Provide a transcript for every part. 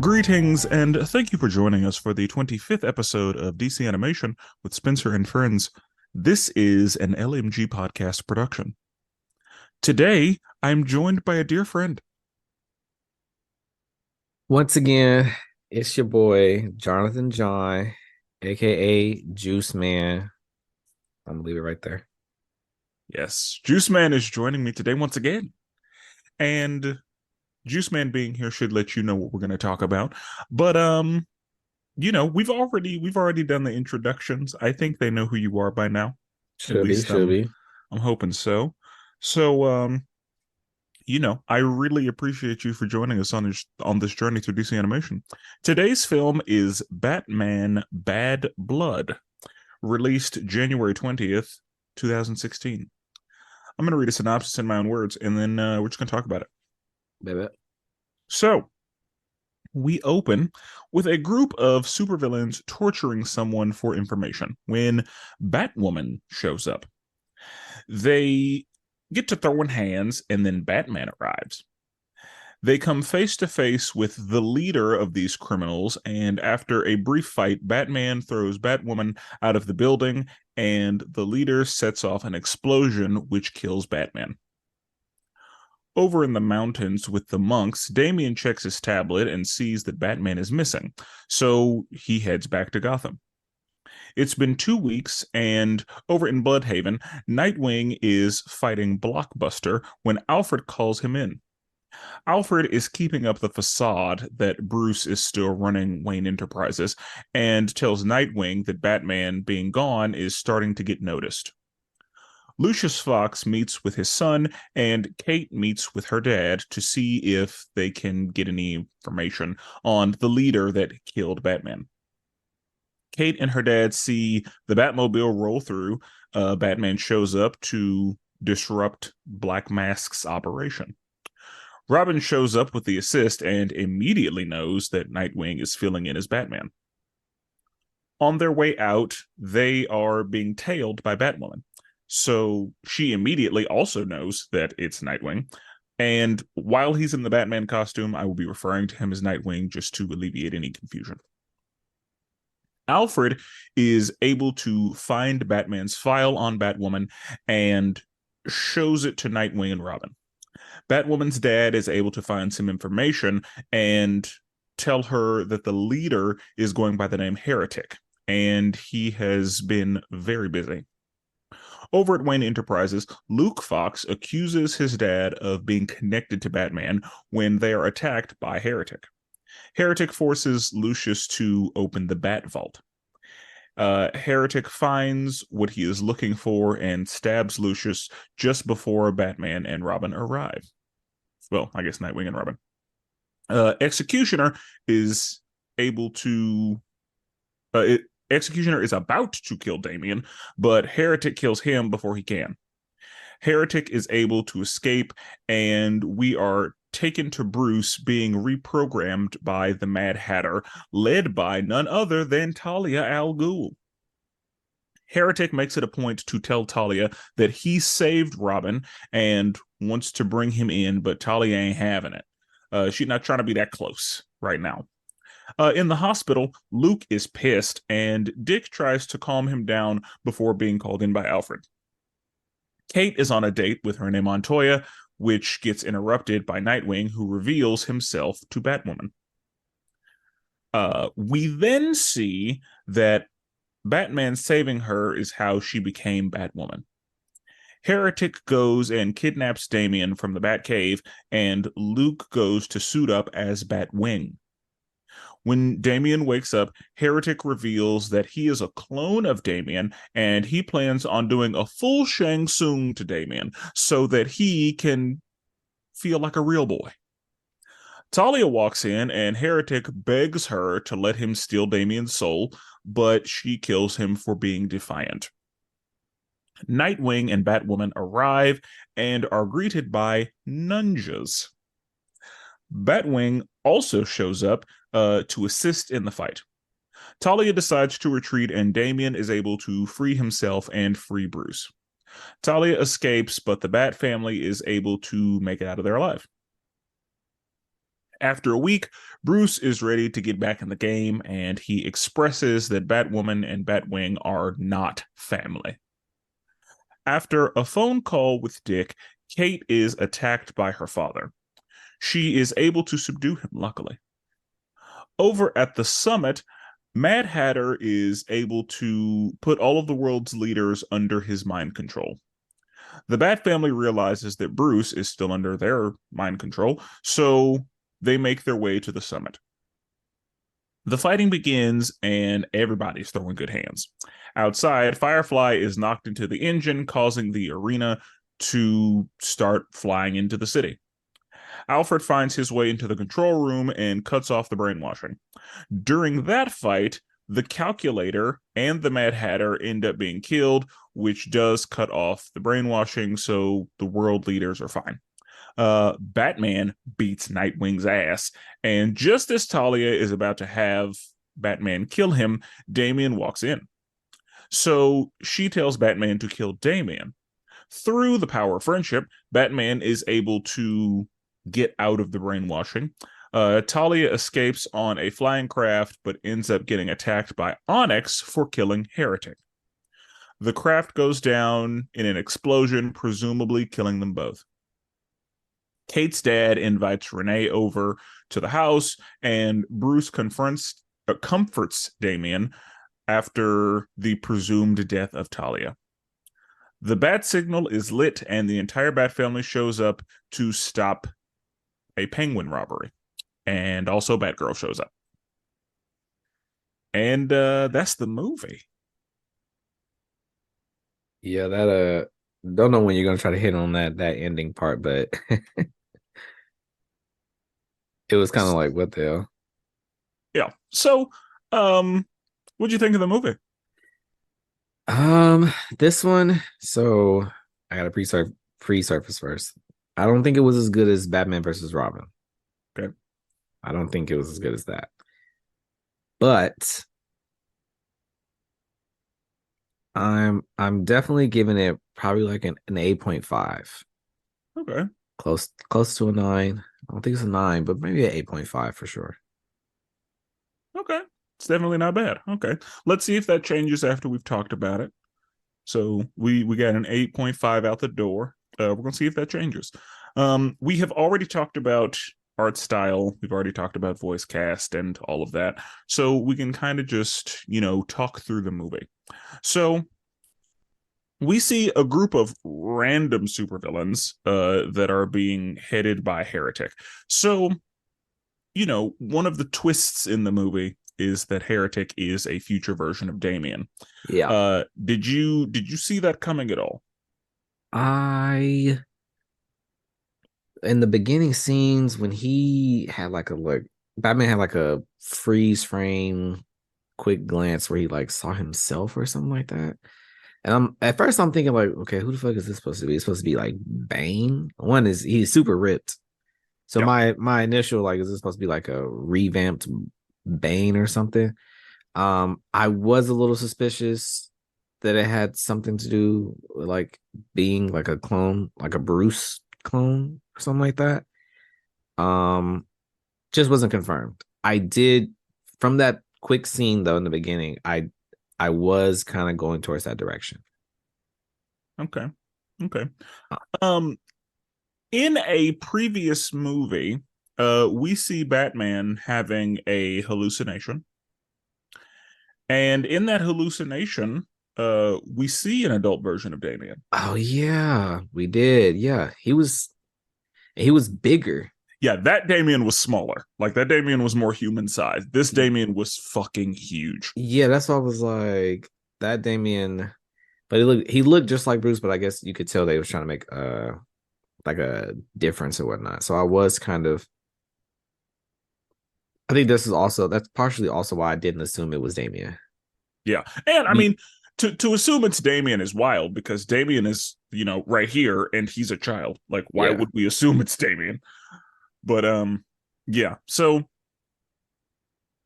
Greetings, and thank you for joining us for the 25th episode of DC Animation with Spenser and Friends. This is an LMG Podcast Production. Today, I'm joined by a dear friend. Once again, it's your boy, Jonathan John, aka Juice Man. I'm gonna leave it right there. Yes, Juice Man is joining me today once again. And Juice Man being here should let you know what we're going to talk about. But we've already done the introductions. I think they know who you are by now. At Should be, least should be. I'm hoping so. So I really appreciate you for joining us on this journey through DC animation. Today's film is Batman Bad Blood, released January 20th, 2016. I'm going to read a synopsis in my own words, and then we're just going to talk about it. Baby. So, we open with a group of supervillains torturing someone for information when Batwoman shows up. They get to throwing hands, and then Batman arrives. They come face to face with the leader of these criminals, and after a brief fight, Batman throws Batwoman out of the building, and the leader sets off an explosion which kills Batman. Over in the mountains with the monks, Damian checks his tablet and sees that Batman is missing, so he heads back to Gotham. It's been 2 weeks, and over in Bloodhaven, Nightwing is fighting Blockbuster when Alfred calls him in. Alfred is keeping up the facade that Bruce is still running Wayne Enterprises and tells Nightwing that Batman being gone is starting to get noticed. Lucius Fox meets with his son, and Kate meets with her dad to see if they can get any information on the leader that killed Batman. Kate and her dad see the Batmobile roll through. Batman shows up to disrupt Black Mask's operation. Robin shows up with the assist and immediately knows that Nightwing is filling in as Batman. On their way out, they are being tailed by Batwoman. So she immediately also knows that it's Nightwing. And while he's in the Batman costume, I will be referring to him as Nightwing just to alleviate any confusion. Alfred is able to find Batman's file on Batwoman and shows it to Nightwing and Robin. Batwoman's dad is able to find some information and tell her that the leader is going by the name Heretic, and he has been very busy. Over at Wayne Enterprises, Luke Fox accuses his dad of being connected to Batman when they are attacked by Heretic. Heretic forces Lucius to open the Bat Vault. Heretic finds what he is looking for and stabs Lucius just before Batman and Robin arrive. Well, I guess Nightwing and Robin. Executioner is able to... Executioner is about to kill Damian, but Heretic kills him before he can. Heretic is able to escape, and we are taken to Bruce being reprogrammed by the Mad Hatter, led by none other than Talia al Ghul. Heretic makes it a point to tell Talia that he saved Robin and wants to bring him in, but Talia ain't having it. She's not trying to be that close right now. In the hospital, Luke is pissed, and Dick tries to calm him down before being called in by Alfred. Kate is on a date with Renee Montoya, which gets interrupted by Nightwing, who reveals himself to Batwoman. We then see that Batman saving her is how she became Batwoman. Heretic goes and kidnaps Damian from the Batcave, and Luke goes to suit up as Batwing. When Damian wakes up, Heretic reveals that he is a clone of Damian, and he plans on doing a full Shang Tsung to Damian so that he can feel like a real boy. Talia walks in, and Heretic begs her to let him steal Damian's soul, but she kills him for being defiant. Nightwing and Batwoman arrive and are greeted by ninjas. Batwing also shows up to assist in the fight. Talia decides to retreat, and Damian is able to free himself and free Bruce. Talia escapes, but the Bat family is able to make it out of there alive. After a week, Bruce is ready to get back in the game, and he expresses that Batwoman and Batwing are not family. After a phone call with Dick, Kate is attacked by her father. She is able to subdue him, luckily. Over at the summit, Mad Hatter is able to put all of the world's leaders under his mind control. The Bat family realizes that Bruce is still under their mind control, so they make their way to the summit. The fighting begins, and everybody's throwing good hands. Outside, Firefly is knocked into the engine, causing the arena to start flying into the city. Alfred finds his way into the control room and cuts off the brainwashing. During that fight, the Calculator and the Mad Hatter end up being killed, which does cut off the brainwashing, so the world leaders are fine. Batman beats Nightwing's ass, and just as Talia is about to have Batman kill him, Damian walks in. So she tells Batman to kill Damian. Through the power of friendship, Batman is able to get out of the brainwashing. Talia escapes on a flying craft, but ends up getting attacked by Onyx for killing Heretic. The craft goes down in an explosion, presumably killing them both. Kate's dad invites Renee over to the house, and Bruce comforts Damian after the presumed death of Talia. The bat signal is lit, and the entire Bat family shows up to stop a penguin robbery. And also Batgirl shows up. And that's the movie. Yeah, that don't know when you're gonna try to hit on that ending part, but it was kind of like, what the hell? Yeah. So, what'd you think of the movie? This one, so I got a pre-surface first. I don't think it was as good as Batman versus Robin. Okay. I don't think it was as good as that. But I'm definitely giving it probably like an 8.5. Okay. Close to a 9. I don't think it's a 9, but maybe an 8.5 for sure. Okay. It's definitely not bad. Okay. Let's see if that changes after we've talked about it. So we got an 8.5 out the door. We're going to see if that changes. We have already talked about art style. We've already talked about voice cast and all of that. So we can kind of just, talk through the movie. So we see a group of random supervillains that are being headed by Heretic. So, one of the twists in the movie is that Heretic is a future version of Damian. Yeah. Did you see that coming at all? In the beginning scenes when he had Batman had like a freeze frame quick glance where he like saw himself or something like that. And I'm thinking like, okay, who the fuck is this supposed to be? It's supposed to be like Bane. One is he's super ripped. So Yep. my initial like, is this supposed to be like a revamped Bane or something? I was a little suspicious that it had something to do with like being like a clone, like a Bruce clone or something like that. Just wasn't confirmed. I did from that quick scene though in the beginning, I was kind of going towards that direction. Okay. In a previous movie, we see Batman having a hallucination. And in that hallucination, we see an adult version of Damian. Oh yeah, we did. Yeah, he was bigger. Yeah, that Damian was smaller. Like that Damian was more human sized. This Damian was fucking huge. Yeah, that's why I was like that Damien, but he looked just like Bruce, but I guess you could tell they was trying to make like a difference or whatnot. So I was kind of I think that's partially also why I didn't assume it was Damien. Yeah. And I Me, mean, to assume it's Damian is wild because Damian is, right here and he's a child. Like, why yeah. would we assume it's Damian? But yeah. So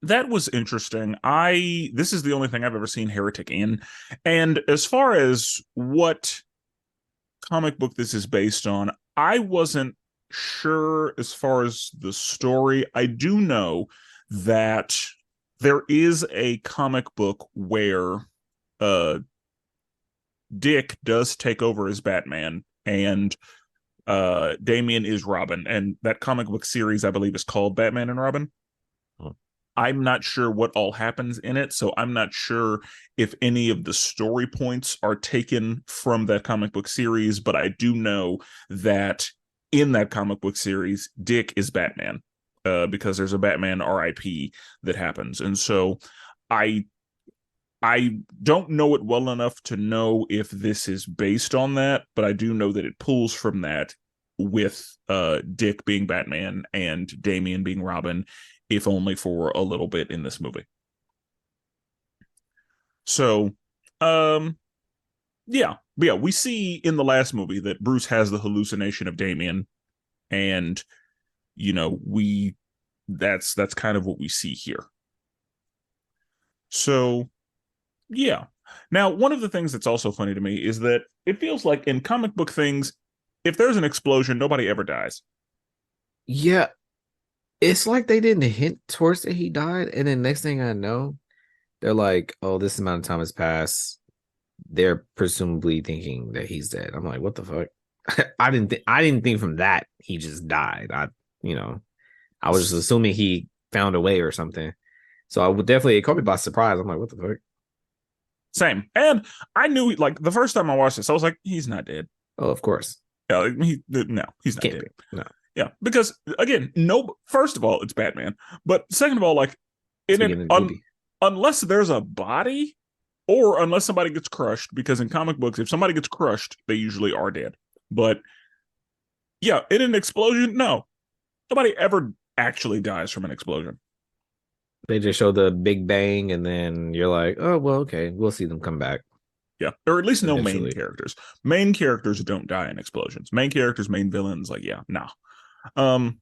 that was interesting. This is the only thing I've ever seen Heretic in. And as far as what comic book this is based on, I wasn't sure as far as the story. I do know that there is a comic book where uh Dick does take over as Batman and Damian is Robin, and that comic book series I believe is called Batman and Robin. Oh. I'm not sure what all happens in it, so I'm not sure if any of the story points are taken from that comic book series, but I do know that in that comic book series, Dick is Batman, because there's a Batman RIP that happens. And so I I don't know it well enough to know if this is based on that, but I do know that it pulls from that with Dick being Batman and Damian being Robin, if only for a little bit in this movie. So, um, yeah, but yeah, we see in the last movie that Bruce has the hallucination of Damian, and we that's kind of what we see here. So, yeah. Now, one of the things that's also funny to me is that it feels like in comic book things, if there's an explosion, nobody ever dies. Yeah, it's like they didn't hint towards that he died, and then next thing I know, they're like, "Oh, this amount of time has passed." They're presumably thinking that he's dead. I'm like, "What the fuck?" I didn't think from that he just died. You know, I was just assuming he found a way or something. So I would definitely, it caught me by surprise. I'm like, "What the fuck?" Same. And I knew, like, the first time I watched this, I was like, he's not dead. Oh, of course. No, he's not Can't dead. be. No. Yeah, because again, no. First of all, it's Batman, but second of all, like in an Speaking of the movie. unless there's a body, or unless somebody gets crushed, because in comic books, if somebody gets crushed, they usually are dead. But yeah, in an explosion, no, nobody ever actually dies from an explosion. They just show the Big Bang, and then you're like, "Oh, well, okay, we'll see them come back Yeah, or at least no main eventually." characters. Main characters don't die in explosions. Main characters, main villains, like yeah, nah. Um,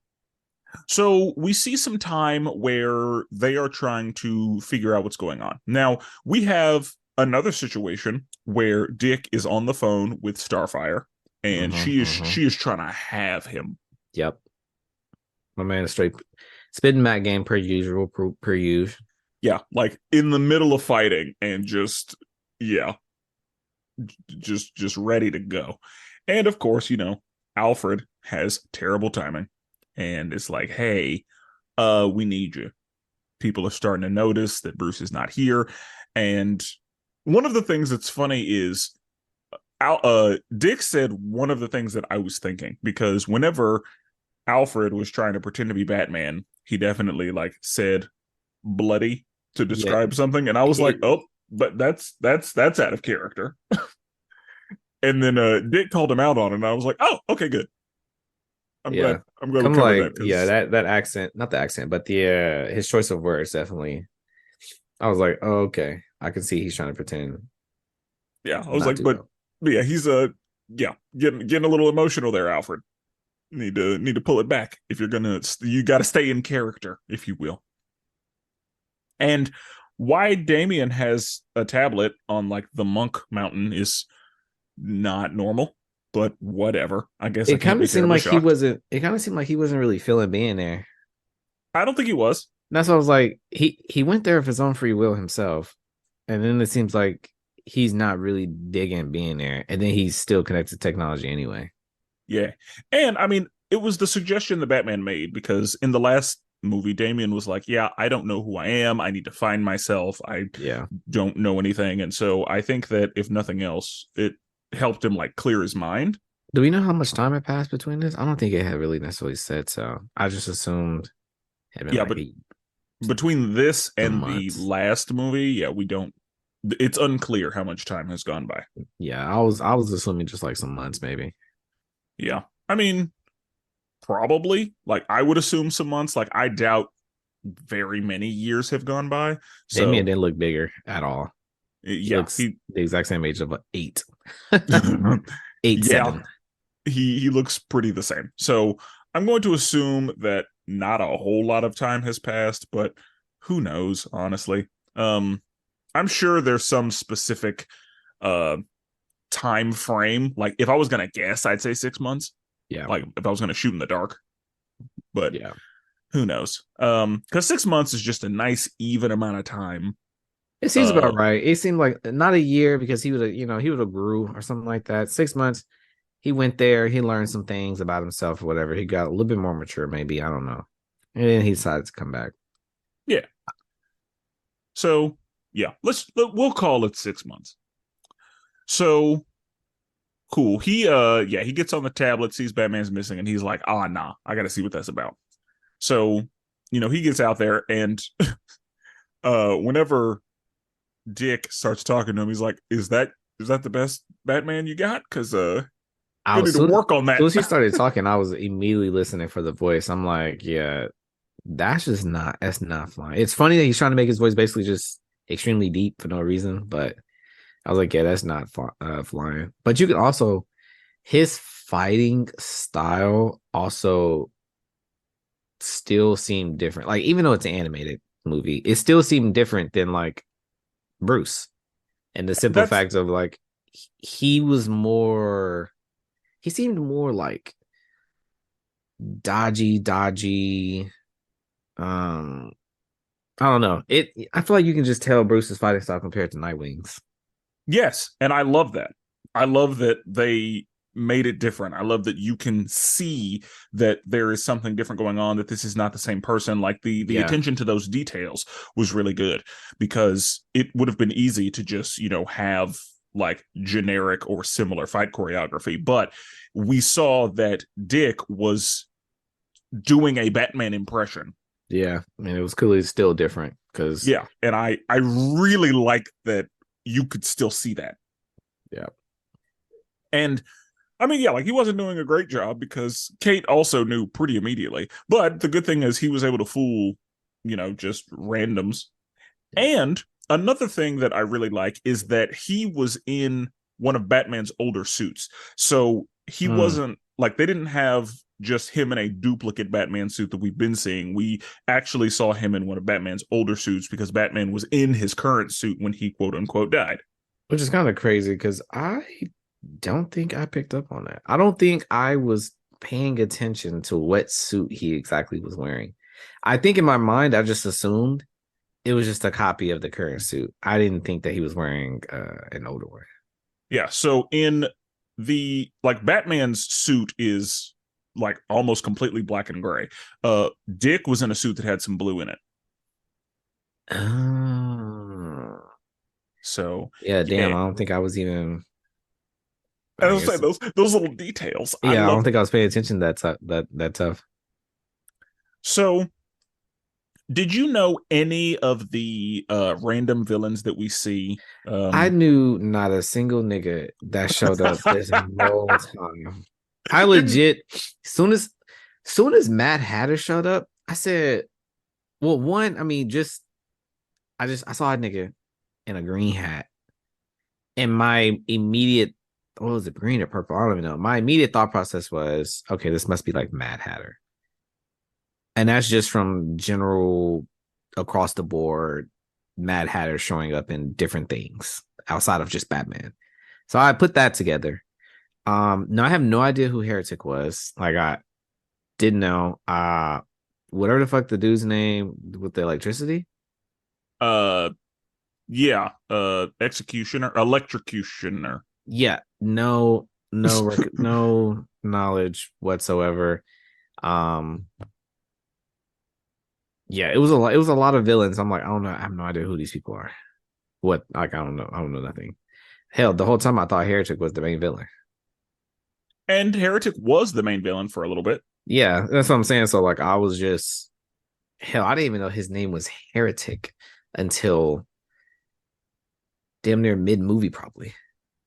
So we see some time where they are trying to figure out what's going on. Now, we have another situation where Dick is on the phone with Starfire, and she is trying to have him. Yep. My man is straight spitting Mac game per usual, per usual. Yeah, like in the middle of fighting and just yeah, just ready to go. And of course, Alfred has terrible timing and it's like, "Hey, we need you." People are starting to notice that Bruce is not here. And one of the things that's funny is Dick said one of the things that I was thinking, because whenever Alfred was trying to pretend to be Batman, he definitely like said bloody to describe something. And I was like, oh, but that's out of character. And then Dick called him out on it, and I was like, oh, okay, good. I'm glad we covered that. Yeah, that accent, not the accent, but the his choice of words definitely. I was like, oh, okay, I can see he's trying to pretend. Yeah, I was like, but yeah, he's getting a little emotional there, Alfred. Need to pull it back if you got to stay in character, if you will. And why Damian has a tablet on like the Monk Mountain is not normal, but whatever. I guess it kind of seemed like he wasn't. It kind of seemed like he wasn't really feeling being there. I don't think he was. That's what I was like. He went there of his own free will himself, and then it seems like he's not really digging being there, and then he's still connected to technology anyway. Yeah, and I mean, it was the suggestion the Batman made, because in the last movie, Damian was like, "Yeah, I don't know who I am. I need to find myself. I don't know anything." And so I think that if nothing else, it helped him like clear his mind. Do we know how much time had passed between this? I don't think it had really necessarily said, so I just assumed it had been but between this and the last movie, yeah, we don't. It's unclear how much time has gone by. Yeah, I was assuming just like some months, maybe. Yeah, I mean, probably. Like, I would assume some months. Like, I doubt very many years have gone by. So Damian didn't look bigger at all. Yeah, looks the exact same age of 8. 8, 7. He looks pretty the same. So I'm going to assume that not a whole lot of time has passed, but who knows, honestly. I'm sure there's some specific time frame. Like, if I was gonna guess, I'd say 6 months. Yeah. Like if I was going to shoot in the dark, but Yeah. who knows? Because 6 months is just a nice even amount of time. It seems about right. It seemed like not a year because he would have, he would have grew or something like that. 6 months, he went there, he learned some things about himself or whatever. He got a little bit more mature, maybe. I don't know. And then he decided to come back. Yeah. So yeah, we'll call it 6 months. So cool. He gets on the tablet, sees Batman's missing, and he's like, ah nah, I gotta see what that's about. So, he gets out there and whenever Dick starts talking to him, he's like, is that the best Batman you got? Because I you need was to work on as soon that. as he started talking, I was immediately listening for the voice. I'm like, yeah, that's not flying. It's funny that he's trying to make his voice basically just extremely deep for no reason, but I was like, yeah, that's not flying. But you can also his fighting style also still seemed different. Like even though it's an animated movie, it still seemed different than like Bruce. And the simple That's fact of like he was more he seemed more like dodgy. Um, I don't know. I feel like you can just tell Bruce's fighting style compared to Nightwing's. Yes, and I love that. I love that they made it different. I love that you can see that there is something different going on, that this is not the same person. Like the Yeah. attention to those details was really good, because it would have been easy to just, have like generic or similar fight choreography, but we saw that Dick was doing a Batman impression. Yeah. I mean, it was clearly still different because Yeah, and I really like that you could still see that. yeah. And I mean, yeah, like he wasn't doing a great job because Kate also knew pretty immediately. But the good thing is he was able to fool, just randoms. And another thing that I really like is that he was in one of Batman's older suits. So he wasn't like, they didn't have just him in a duplicate Batman suit that we've been seeing. We actually saw him in one of Batman's older suits because Batman was in his current suit when he quote unquote died. Which is kind of crazy because I don't think I picked up on that. I don't think I was paying attention to what suit he exactly was wearing. I think in my mind, I just assumed it was just a copy of the current suit. I didn't think that he was wearing an older one. Yeah. So in the like Batman's suit is like almost completely black and gray. Dick was in a suit that had some blue in it. Oh. So Yeah, damn. yeah, I don't think I was even. I I was saying guess. those little details. I Yeah, I don't love. think I was paying attention that tough. So did you know any of the random villains that we see? I knew not a single nigga that showed up this whole time. I Didn't legit, soon as Mad Hatter showed up, I said, well, one, I mean, I saw a nigga in a green hat, and my immediate, what was it, green or purple? I don't even know. My immediate thought process was, okay, this must be like Mad Hatter, and that's just from general across the board Mad Hatter showing up in different things outside of just Batman. So I put that together. No, I have no idea who Heretic was. Like I didn't know. Whatever the fuck the dude's name with the electricity. uh yeah, executioner, electrocutioner. Yeah, no knowledge whatsoever. Um, yeah, it was a lot of villains. I'm like, I don't know. I have no idea who these people are. What? Like, I don't know. I don't know nothing. Hell, the whole time I thought Heretic was the main villain. And Heretic was the main villain for a little bit. Yeah, that's what I'm saying. So like, I was just hell. I didn't even know his name was Heretic until damn near mid movie, probably.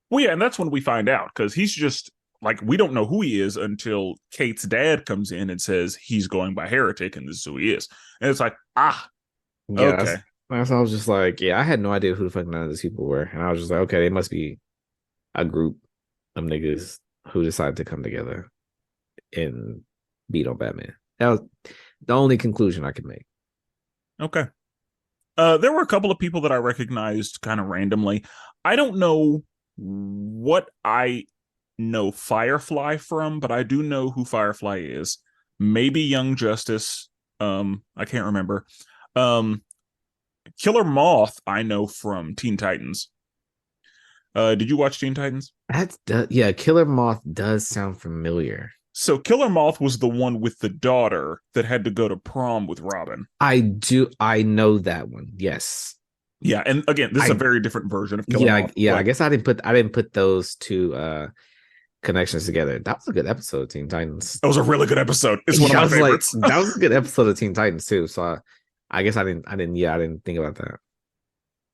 Well, yeah, and that's when we find out, because he's just like, we don't know who he is until Kate's dad comes in and says he's going by Heretic and this is who he is. And it's like, Yeah, okay. I was just like, yeah, I had no idea who the fuck none of these people were, and I was just like, okay, they must be a group of niggas who decided to come together and beat on Batman. That was the only conclusion I could make. Okay. There were a couple of people that I recognized kind of randomly. I don't know what I know Firefly from, but I do know who Firefly is. Maybe Young Justice. I can't remember. Um, Killer Moth, I know from Teen Titans. Did you watch Teen Titans? Yeah, Killer Moth does sound familiar. So Killer Moth was the one with the daughter that had to go to prom with Robin. I know that one. Yes. Yeah, and again, this is a very different version of Killer Moth. Yeah. I guess I didn't put those two connections together. That was a good episode of Teen Titans. That was a really good episode. It's one of my favorites. That was a good episode of Teen Titans too. So I guess I didn't think about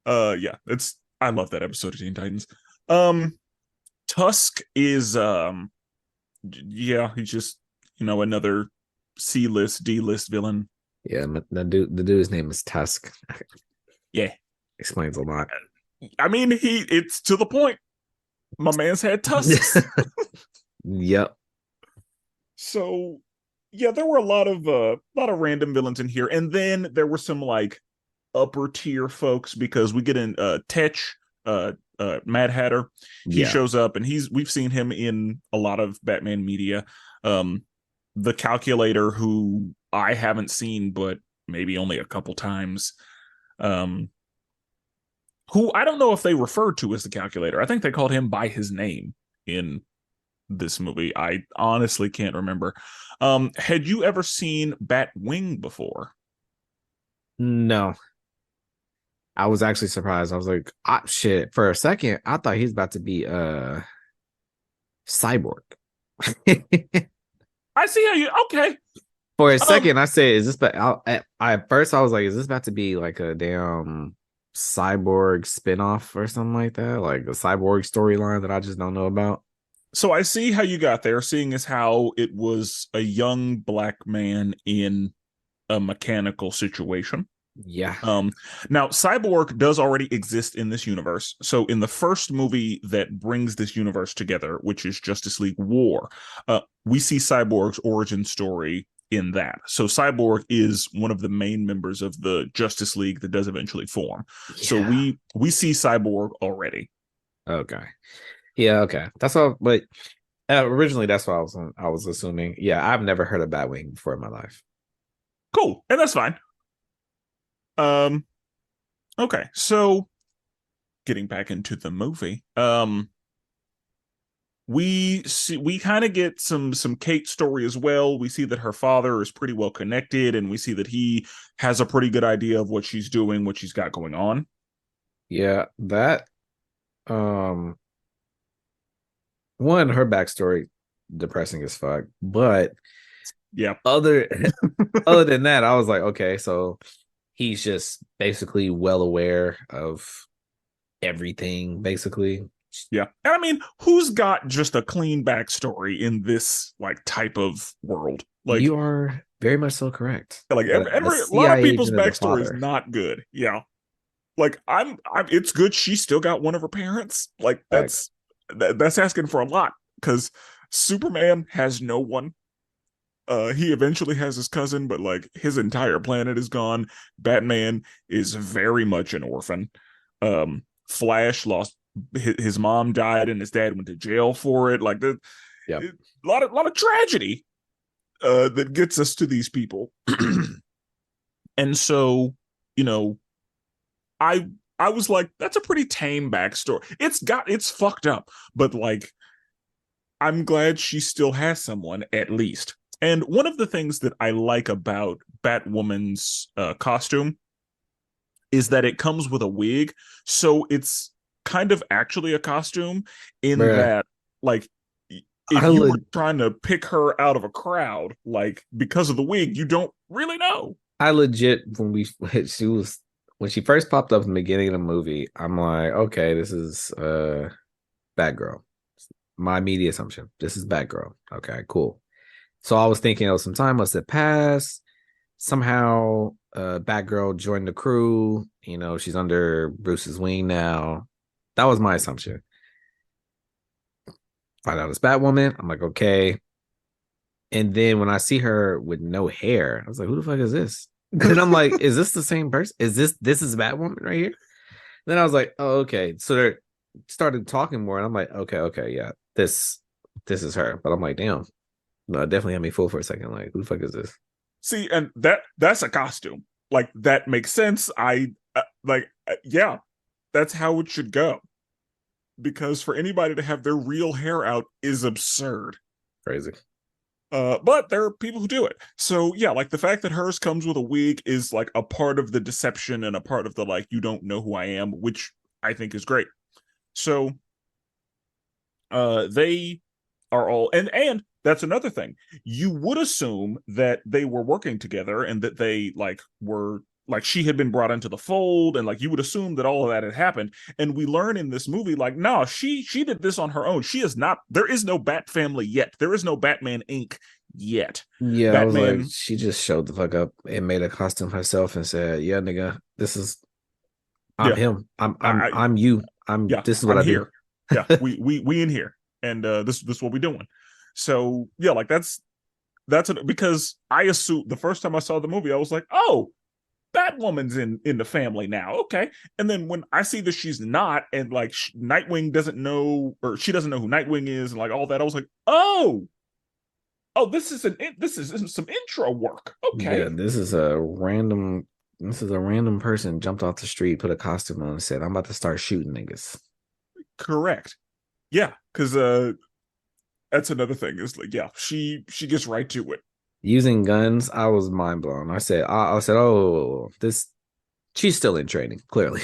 that. Yeah, I love that episode of Teen Titans. Tusk is yeah, he's just, another C-list, D-list villain. Yeah, the dude's name is Tusk. Yeah. Explains a lot. I mean, it's to the point. My man's had tusks. Yep. So yeah, there were a lot of random villains in here. And then there were some like upper tier folks, because we get in Tetch, Mad Hatter. He shows up, and we've seen him in a lot of Batman media. The Calculator, who I haven't seen, but maybe only a couple times. Who I don't know if they referred to as the Calculator. I think they called him by his name in this movie. I honestly can't remember. Had you ever seen Batwing before? No. I was actually surprised. I was like, shit. For a second, I thought he's about to be Cyborg. I see how you okay. For a second, I said, "Is this?" But at first, I was like, "Is this about to be like a damn Cyborg spinoff or something like that? Like a Cyborg storyline that I just don't know about?" So I see how you got there, seeing as how it was a young black man in a mechanical situation. Yeah. Now Cyborg does already exist in this universe. So in the first movie that brings this universe together, which is Justice League War, we see Cyborg's origin story in that. So Cyborg is one of the main members of the Justice League that does eventually form. Yeah. So we see Cyborg already. Okay. Yeah, okay. That's all, but originally that's what I was assuming. Yeah, I've never heard of Batwing before in my life. Cool. And that's fine. Okay, so getting back into the movie, we kind of get some Kate's story as well. We see that her father is pretty well connected, and we see that he has a pretty good idea of what she's doing, what she's got going on. Yeah, that one, her backstory depressing as fuck, but yeah, other than that, I was like, okay, so he's just basically well aware of everything, basically. Yeah. And I mean, who's got just a clean backstory in this like type of world? Like, you are very much so correct. Like a lot of people's backstory is not good. Yeah. Like it's good she still got one of her parents. Like that's asking for a lot, because Superman has no one. He eventually has his cousin, but like his entire planet is gone. Batman is very much an orphan. Flash lost his mom, died, and his dad went to jail for it. Like a lot of tragedy that gets us to these people. And so, I was like, that's a pretty tame backstory. It's fucked up, but like, I'm glad she still has someone at least. And one of the things that I like about Batwoman's costume is that it comes with a wig. So it's kind of actually a costume in that, like, if you were trying to pick her out of a crowd, like, because of the wig, you don't really know. I legit, when she first popped up in the beginning of the movie, I'm like, okay, this is Batgirl. My immediate assumption. This is Batgirl. Okay, cool. So I was thinking, some time must have passed. Somehow, Batgirl joined the crew. She's under Bruce's wing now. That was my assumption. Find out it's Batwoman. I'm like, okay. And then when I see her with no hair, I was like, who the fuck is this? And I'm like, is this the same person? Is this is Batwoman right here? Then I was like, oh, okay. So they started talking more, and I'm like, okay, yeah. This this is her. But I'm like, damn, no, it definitely had me fooled for a second. Like, who the fuck is this? See, and that's a costume. Like that makes sense. Yeah, that's how it should go. Because for anybody to have their real hair out is absurd. Crazy. But there are people who do it. So yeah, like the fact that hers comes with a wig is like a part of the deception and a part of the like you don't know who I am, which I think is great. So they are all and that's another thing. You would assume that they were working together and that they like were like she had been brought into the fold and like you would assume that all of that had happened. And we learn in this movie like no, she did this on her own. She is not, there is no Bat family yet. There is no Batman Inc. yet. Yeah, I was like, Batman, she just showed the fuck up and made a costume herself and said, "Yeah, nigga, this is I'm yeah, him. I I'm you. yeah, This is what I'm I do." here. Yeah, we in here. And this what we doing. So yeah, like because I assume the first time I saw the movie, I was like, oh, Batwoman's in the family now. Okay. And then when I see that she's not, and like Nightwing doesn't know, or she doesn't know who Nightwing is, and like all that, I was like, oh, this is some intro work. Yeah, Okay, this is a random person jumped off the street, put a costume on, and said, "I'm about to start shooting niggas." correct. Yeah, because that's another thing. Is like, yeah, she gets right to it. Using guns, I was mind blown. I said, "Oh, this she's still in training, clearly."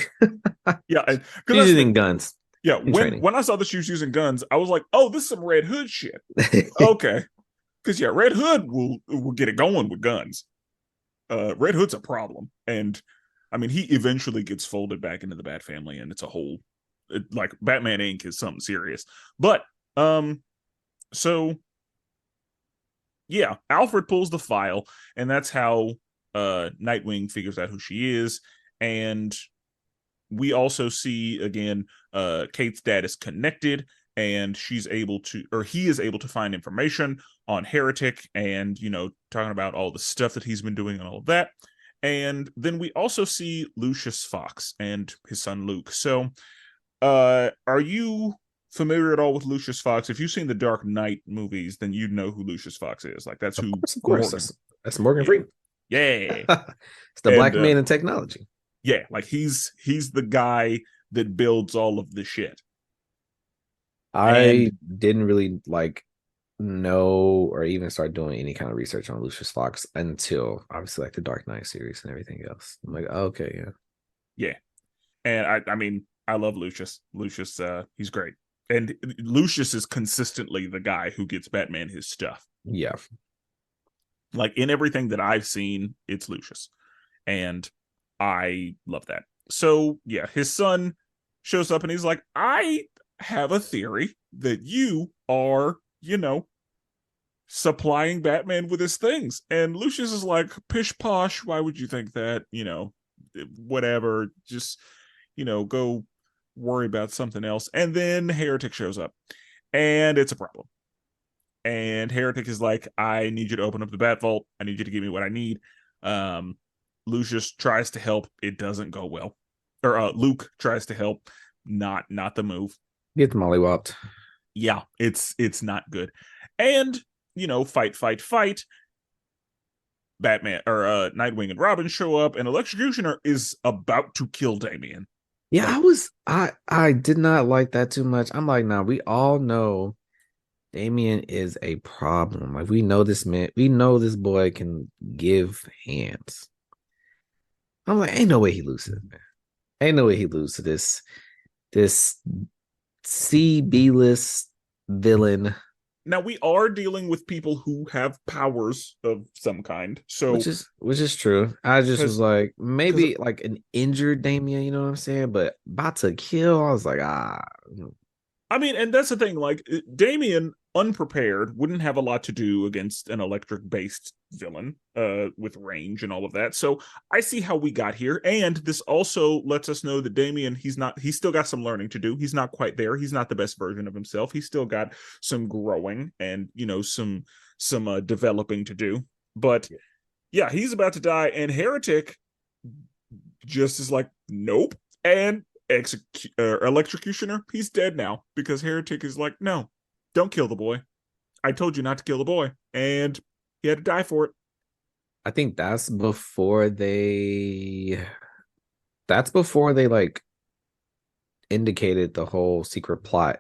Yeah, because She's that's the using thing. guns Yeah, in when training. I saw that she was using guns, I was like, oh, this is some Red Hood shit. Okay, because yeah, Red Hood will get it going with guns. Red Hood's a problem, and I mean he eventually gets folded back into the Bat family, and it's a whole like Batman Inc. is something serious. But so yeah, Alfred pulls the file, and that's how Nightwing figures out who she is, and we also see again Kate's dad is connected and she's able to, or he is able to find information on Heretic and talking about all the stuff that he's been doing and all of that. And then we also see Lucius Fox and his son Luke. So are you familiar at all with Lucius Fox? If you've seen the Dark Knight movies, then you know who Lucius Fox is. Like that's who Of course, Morgan. that's Morgan Yeah, Freeman. yeah. It's the And black man in technology. yeah, like he's the guy that builds all of the shit. I And didn't really know or even start doing any kind of research on Lucius Fox until obviously like the Dark Knight series and everything else. I'm like, oh, okay, yeah. yeah, and I mean I love Lucius. Lucius, he's great, and Lucius is consistently the guy who gets Batman his stuff. Yeah. Like in everything that I've seen, it's Lucius, and I love that. So yeah, his son shows up and he's like, I have a theory that you are, supplying Batman with his things. And Lucius is like, pish posh, why would you think that? Whatever, just, go worry about something else. And then Heretic shows up and it's a problem. And Heretic is like, I need you to open up the Bat Vault. I need you to give me what I need. Lucius tries to help. It doesn't go well. Or Luke tries to help. Not the move. Get mollywopped. Yeah, it's not good. And fight. Batman or Nightwing and Robin show up, and Electrocutioner is about to kill Damian. Yeah, I did not like that too much. I'm like, nah, we all know Damien is a problem. Like we know this man, we know this boy can give hands. I'm like, ain't no way he loses, man. Ain't no way he loses to this B list villain. Now we are dealing with people who have powers of some kind, so which is true. I just was like, because maybe like an injured Damien, you know what I'm saying? But about to kill, I was like, ah. I mean, and that's the thing. Like Damian, unprepared, wouldn't have a lot to do against an electric-based villain with range and all of that. So I see how we got here, and this also lets us know that Damian, he's still got some learning to do. He's not quite there. He's not the best version of himself. He's still got some growing and some developing to do. But yeah, he's about to die, and Heretic just is like, nope, and Electrocutioner, he's dead now because Heretic is like, no, don't kill the boy. I told you not to kill the boy, and he had to die for it. I think that's before they like indicated the whole secret plot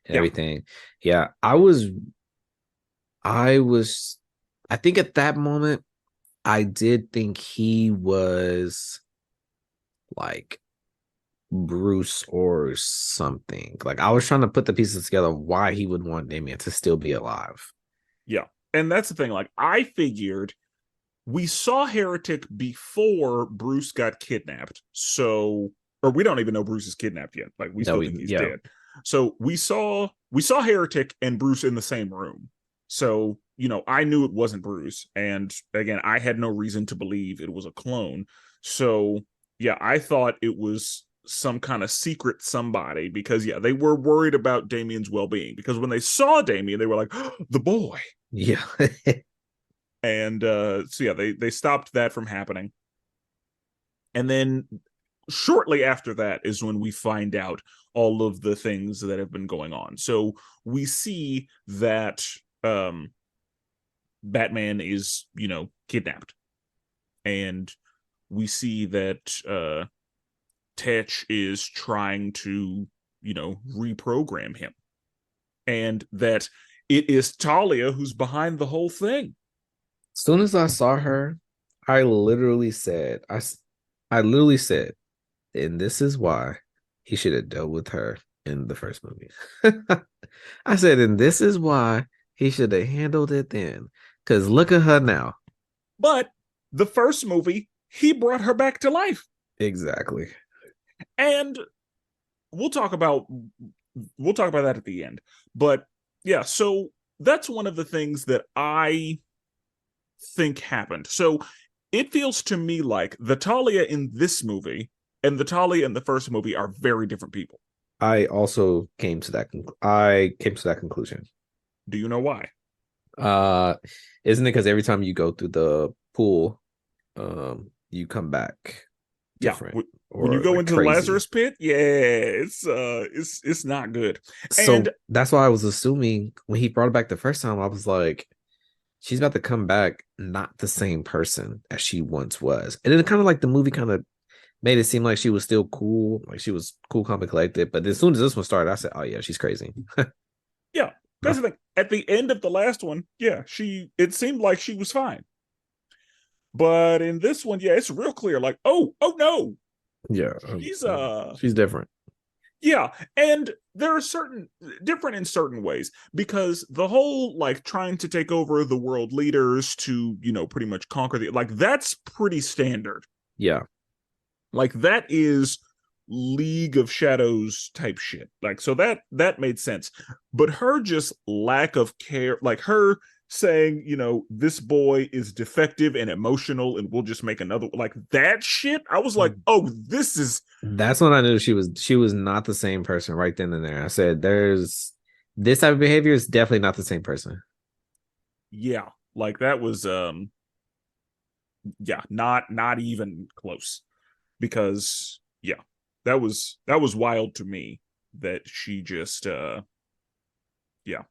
and Yeah, everything. Yeah, I was I think at that moment I did think he was like Bruce or something. Like I was trying to put the pieces together of why he would want Damien to still be alive. yeah. And that's the thing. Like, I figured we saw Heretic before Bruce got kidnapped. So, or we don't even know Bruce is kidnapped yet. Like, we No, still think he's yeah. dead. So we saw Heretic and Bruce in the same room. So, I knew it wasn't Bruce. And again, I had no reason to believe it was a clone. So, yeah, I thought it was some kind of secret somebody because yeah, they were worried about Damien's well-being because when they saw Damien, they were like, oh, the boy. Yeah. And so yeah, they stopped that from happening. And then shortly after that is when we find out all of the things that have been going on. So we see that Batman is, kidnapped. And we see that Tetch is trying to, reprogram him. And that it is Talia who's behind the whole thing. As soon as I saw her, I literally said, I literally said, and this is why he should have dealt with her in the first movie. I said, and this is why he should have handled it then. Because look at her now. But the first movie, he brought her back to life. Exactly. And we'll talk about that at the end. But yeah, so that's one of the things that I think happened. So it feels to me like the Talia in this movie and the Talia in the first movie are very different people. I also came to that. I came to that conclusion. Do you know why? Uh, isn't it because every time you go through the pool, you come back Yeah, different when you or go like into the crazy? Lazarus pit, yeah, it's not good. So And that's why I was assuming when he brought it back the first time, I was like, she's about to come back not the same person as she once was. And then kind of like the movie kind of made it seem like she was still cool, like she was cool, calm, and collected. But as soon as this one started, I said, "Oh yeah, she's crazy." yeah, that's the thing. At the end of the last one, yeah, it seemed like she was fine. But in this one, yeah, it's real clear. Like, oh no, Yeah, she's she's different. yeah, and there are certain different in certain ways because the whole like trying to take over the world leaders to pretty much conquer the like that's pretty standard. Yeah, Like that is League of Shadows type shit. Like so that made sense. But her just lack of care, like her saying, this boy is defective and emotional and we'll just make another like that shit. I was like, "Oh, this is that's when I knew she was not the same person right then and there. I said, "There's this type of behavior is definitely not the same person." yeah, like that was yeah, not even close because yeah, that was wild to me that she just yeah,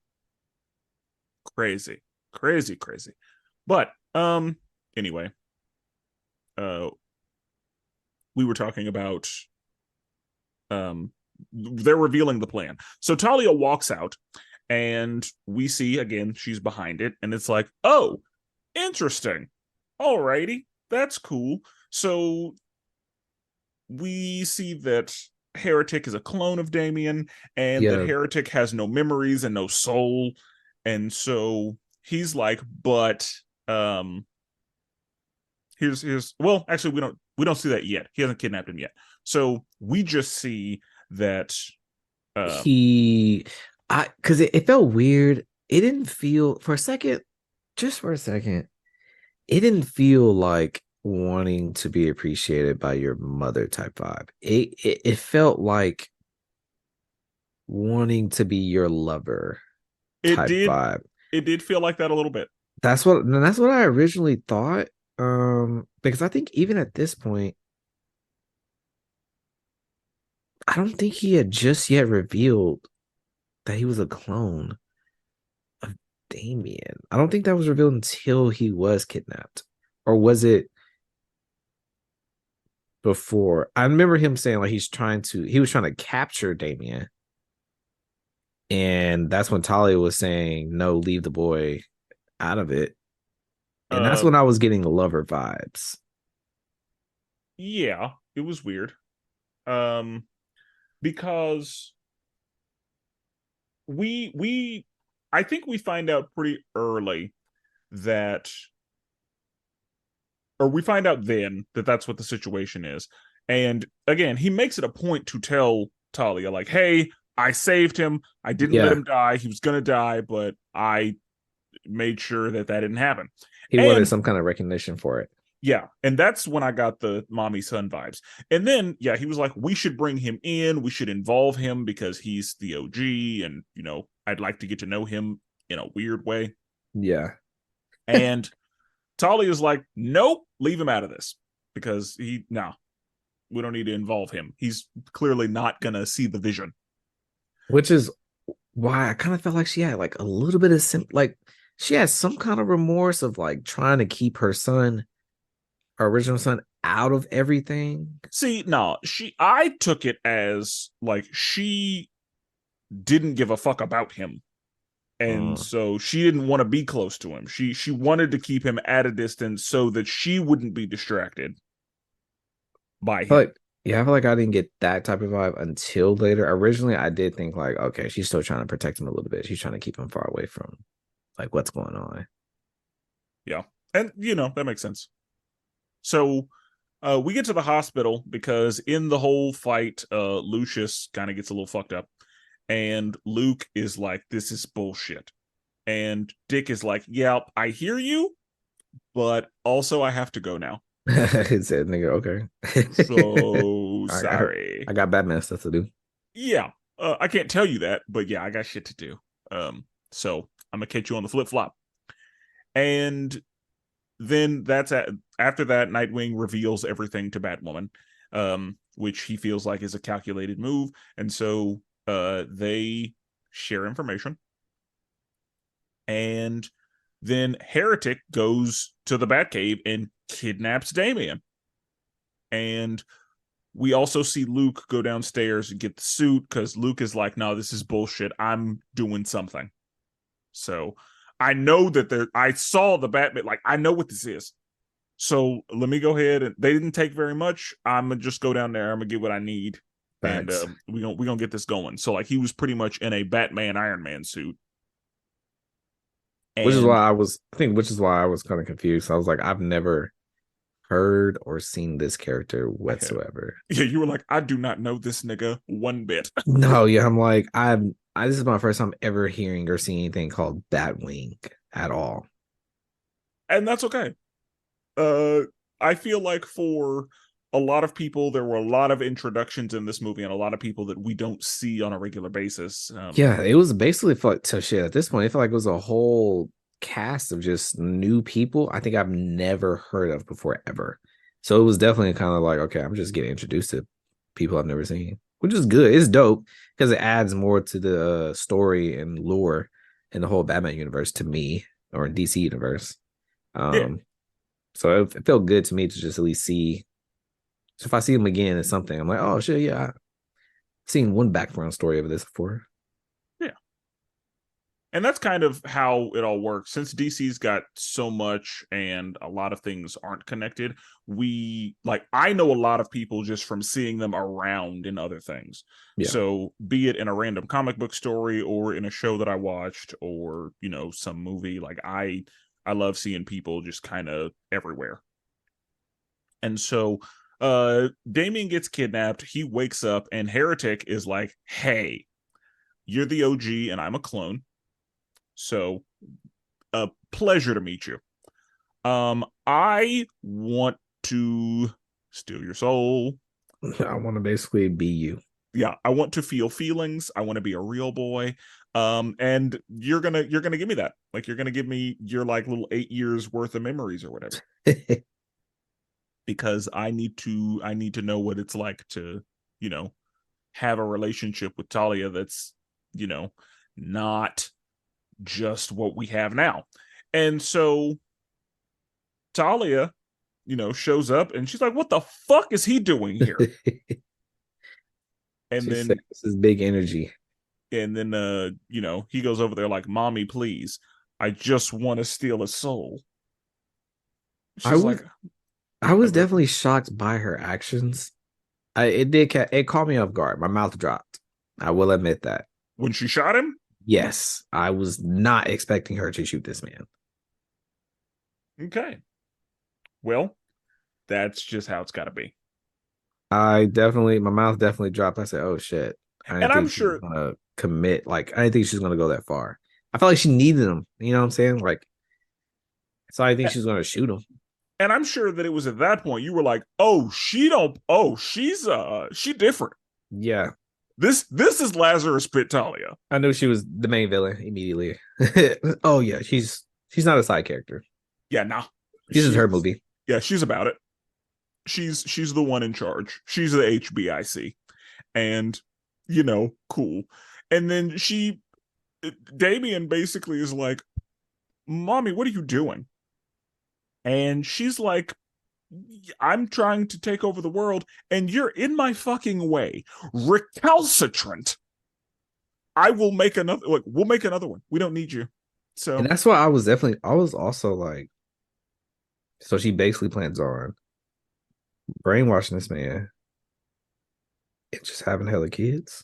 crazy, crazy, crazy. But anyway, uh we were talking about um they're revealing the plan. So Talia walks out and we see again she's behind it and it's like, "Oh, interesting. Alrighty. That's cool." So we see that Heretic is a clone of Damien and that Yeah, Heretic has no memories and no soul. And so he's like, but um here's well, actually we don't see that yet. He hasn't kidnapped him yet. So we just see that uh he, I because it felt weird. It didn't feel for a second, just for a second. It didn't feel like wanting to be appreciated by your mother type vibe. It felt like wanting to be your lover it type did vibe. it did feel like that a little bit. That's what I originally thought. Because I think even at this point, I don't think he had just yet revealed that he was a clone. Damien. I don't think that was revealed until he was kidnapped. Or was it before? I remember him saying like he was trying to capture Damien. And that's when Talia was saying, no, leave the boy out of it. And that's Uh, when I was getting lover vibes. yeah, it was weird. Um, because we I think we find out pretty early that, or we find out then that that's what the situation is. And again, he makes it a point to tell Talia, like, hey, I saved him. I didn't let Yeah. him die. He was going to die, but I made sure that that didn't happen. He wanted And some kind of recognition for it. yeah, and that's when I got the mommy son vibes. And then, yeah, he was like, we should bring him in. We should involve him because he's the OG. And, I'd like to get to know him in a weird way. Yeah. And Talia's like, nope, leave him out of this because we don't need to involve him. He's clearly not going to see the vision. Which is why I kind of felt like she had like a little bit of like she had some kind of remorse of like trying to keep her son, her original son, out of everything. See, no, I took it as like she didn't give a fuck about him. And so she didn't want to be close to him. She wanted to keep him at a distance so that she wouldn't be distracted by him. But yeah, I feel like I didn't get that type of vibe until later. Originally, I did think like, okay, she's still trying to protect him a little bit. She's trying to keep him far away from like what's going on. Yeah. And that makes sense. So we get to the hospital because in the whole fight, Lucius kind of gets a little fucked up. And Luke is like, this is bullshit. And Dick is like, yeah, I hear you, but also I have to go now. He said, nigga, okay. So sorry. I got Batman stuff to do. Yeah. I can't tell you that, but yeah, I got shit to do. So I'm gonna catch you on the flip flop. And then after that, Nightwing reveals everything to Batwoman, which he feels like is a calculated move. And so they share information. And then Heretic goes to the Batcave and kidnaps Damien. And we also see Luke go downstairs and get the suit because Luke is like, no, this is bullshit. I'm doing something. So I know that I saw the Batman, like, I know what this is. So let me go ahead, and they didn't take very much. I'm going to just go down there. I'm going to get what I need. Facts. And we're gonna get this going. So like he was pretty much in a Batman Iron Man suit. Which is why I was kind of confused. I was like, I've never heard or seen this character whatsoever. Yeah, you were like, I do not know this nigga one bit. No, yeah, I'm like, this is my first time ever hearing or seeing anything called Batwing at all. And that's okay. I feel like for a lot of people, there were a lot of introductions in this movie and a lot of people that we don't see on a regular basis. Yeah, it was basically to shit at this point. It felt like it was a whole cast of just new people I think I've never heard of before ever. So it was definitely kind of like, okay, I'm just getting introduced to people I've never seen, which is good. It's dope because it adds more to the story and lore in the whole Batman universe to me, or in DC universe. Yeah. So it felt good to me to just at least see. So if I see him again as something, I'm like, oh shit, yeah, I've seen one background story of this before. Yeah. And that's kind of how it all works. Since DC's got so much and a lot of things aren't connected, I know a lot of people just from seeing them around in other things. Yeah. So be it in a random comic book story or in a show that I watched or, some movie, like I love seeing people just kind of everywhere. And so Damien gets kidnapped. He wakes up and Heretic is like, hey, you're the OG and I'm a clone. So a pleasure to meet you. I want to steal your soul. I want to basically be you. Yeah, I want to feel feelings. I want to be a real boy. And you're gonna give me that. Like you're gonna give me your like little 8 years worth of memories or whatever. Because I need to know what it's like to, have a relationship with Talia that's, not just what we have now. And so Talia, shows up and she's like, what the fuck is he doing here? And She said, then "This is big energy." he goes over there like, mommy, please, I just want to steal a soul. I She's was like, I was go definitely shocked by her actions. It caught me off guard. My mouth dropped. I will admit that. when she shot him. Yes, I was not expecting her to shoot this man. Okay, well, that's just how it's got to be. My mouth definitely dropped. I said, "Oh shit!" I And didn't I'm think she was sure, gonna commit. Like, I didn't think she was gonna go that far. I felt like she needed him. You know what I'm saying? Like, so I think she was gonna shoot him. and I'm sure that it was at that point you were like, oh, she different. Yeah, This is Lazarus Pit Talia. I knew she was the main villain immediately. Oh yeah, she's not a side character. Yeah, nah. This is her movie. Yeah, she's about it. She's the one in charge. She's the HBIC. And cool. And then Damien basically is like, mommy, what are you doing? And she's like, I'm trying to take over the world and you're in my fucking way. Recalcitrant. We'll make another one. We don't need you. So, And that's why I was also like, so she basically plans on brainwashing this man and just having hella kids.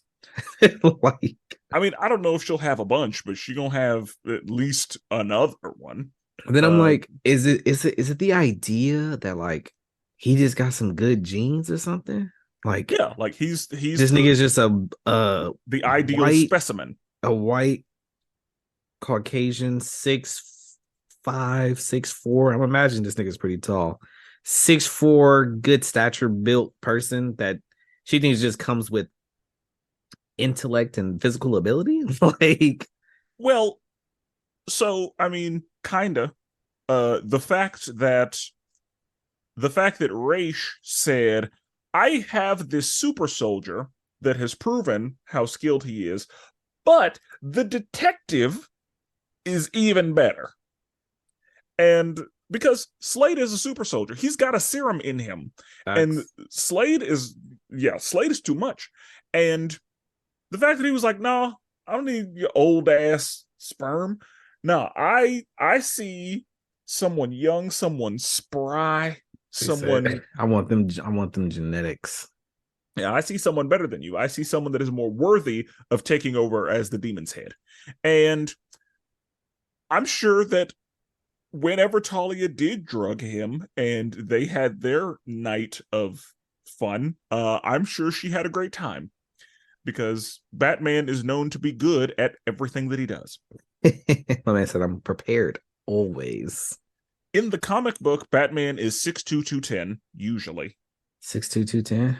Like, I mean, I don't know if she'll have a bunch, but she gonna have at least another one. then I'm like, is it the idea that like he just got some good genes or something? Like, yeah, like he's this nigga is just the ideal specimen. A white Caucasian 6'5", 6'4". I'm imagining this nigga's pretty tall. 6'4", good stature built person that she thinks just comes with intellect and physical ability. Like, well, so I mean, kinda. The fact that Raish said, I have this super soldier that has proven how skilled he is, but the detective is even better. And because Slade is a super soldier, he's got a serum in him. And Slade is too much. And the fact that he was like, no, I don't need your old ass sperm. No, I see someone young, someone spry, someone. I want them genetics. Yeah, I see someone better than you. I see someone that is more worthy of taking over as the demon's head. And I'm sure that whenever Talia did drug him and they had their night of fun, I'm sure she had a great time because Batman is known to be good at everything that he does. My man said, I'm prepared always. In the comic book, Batman is 6'2", 210, usually. 6'2", 210?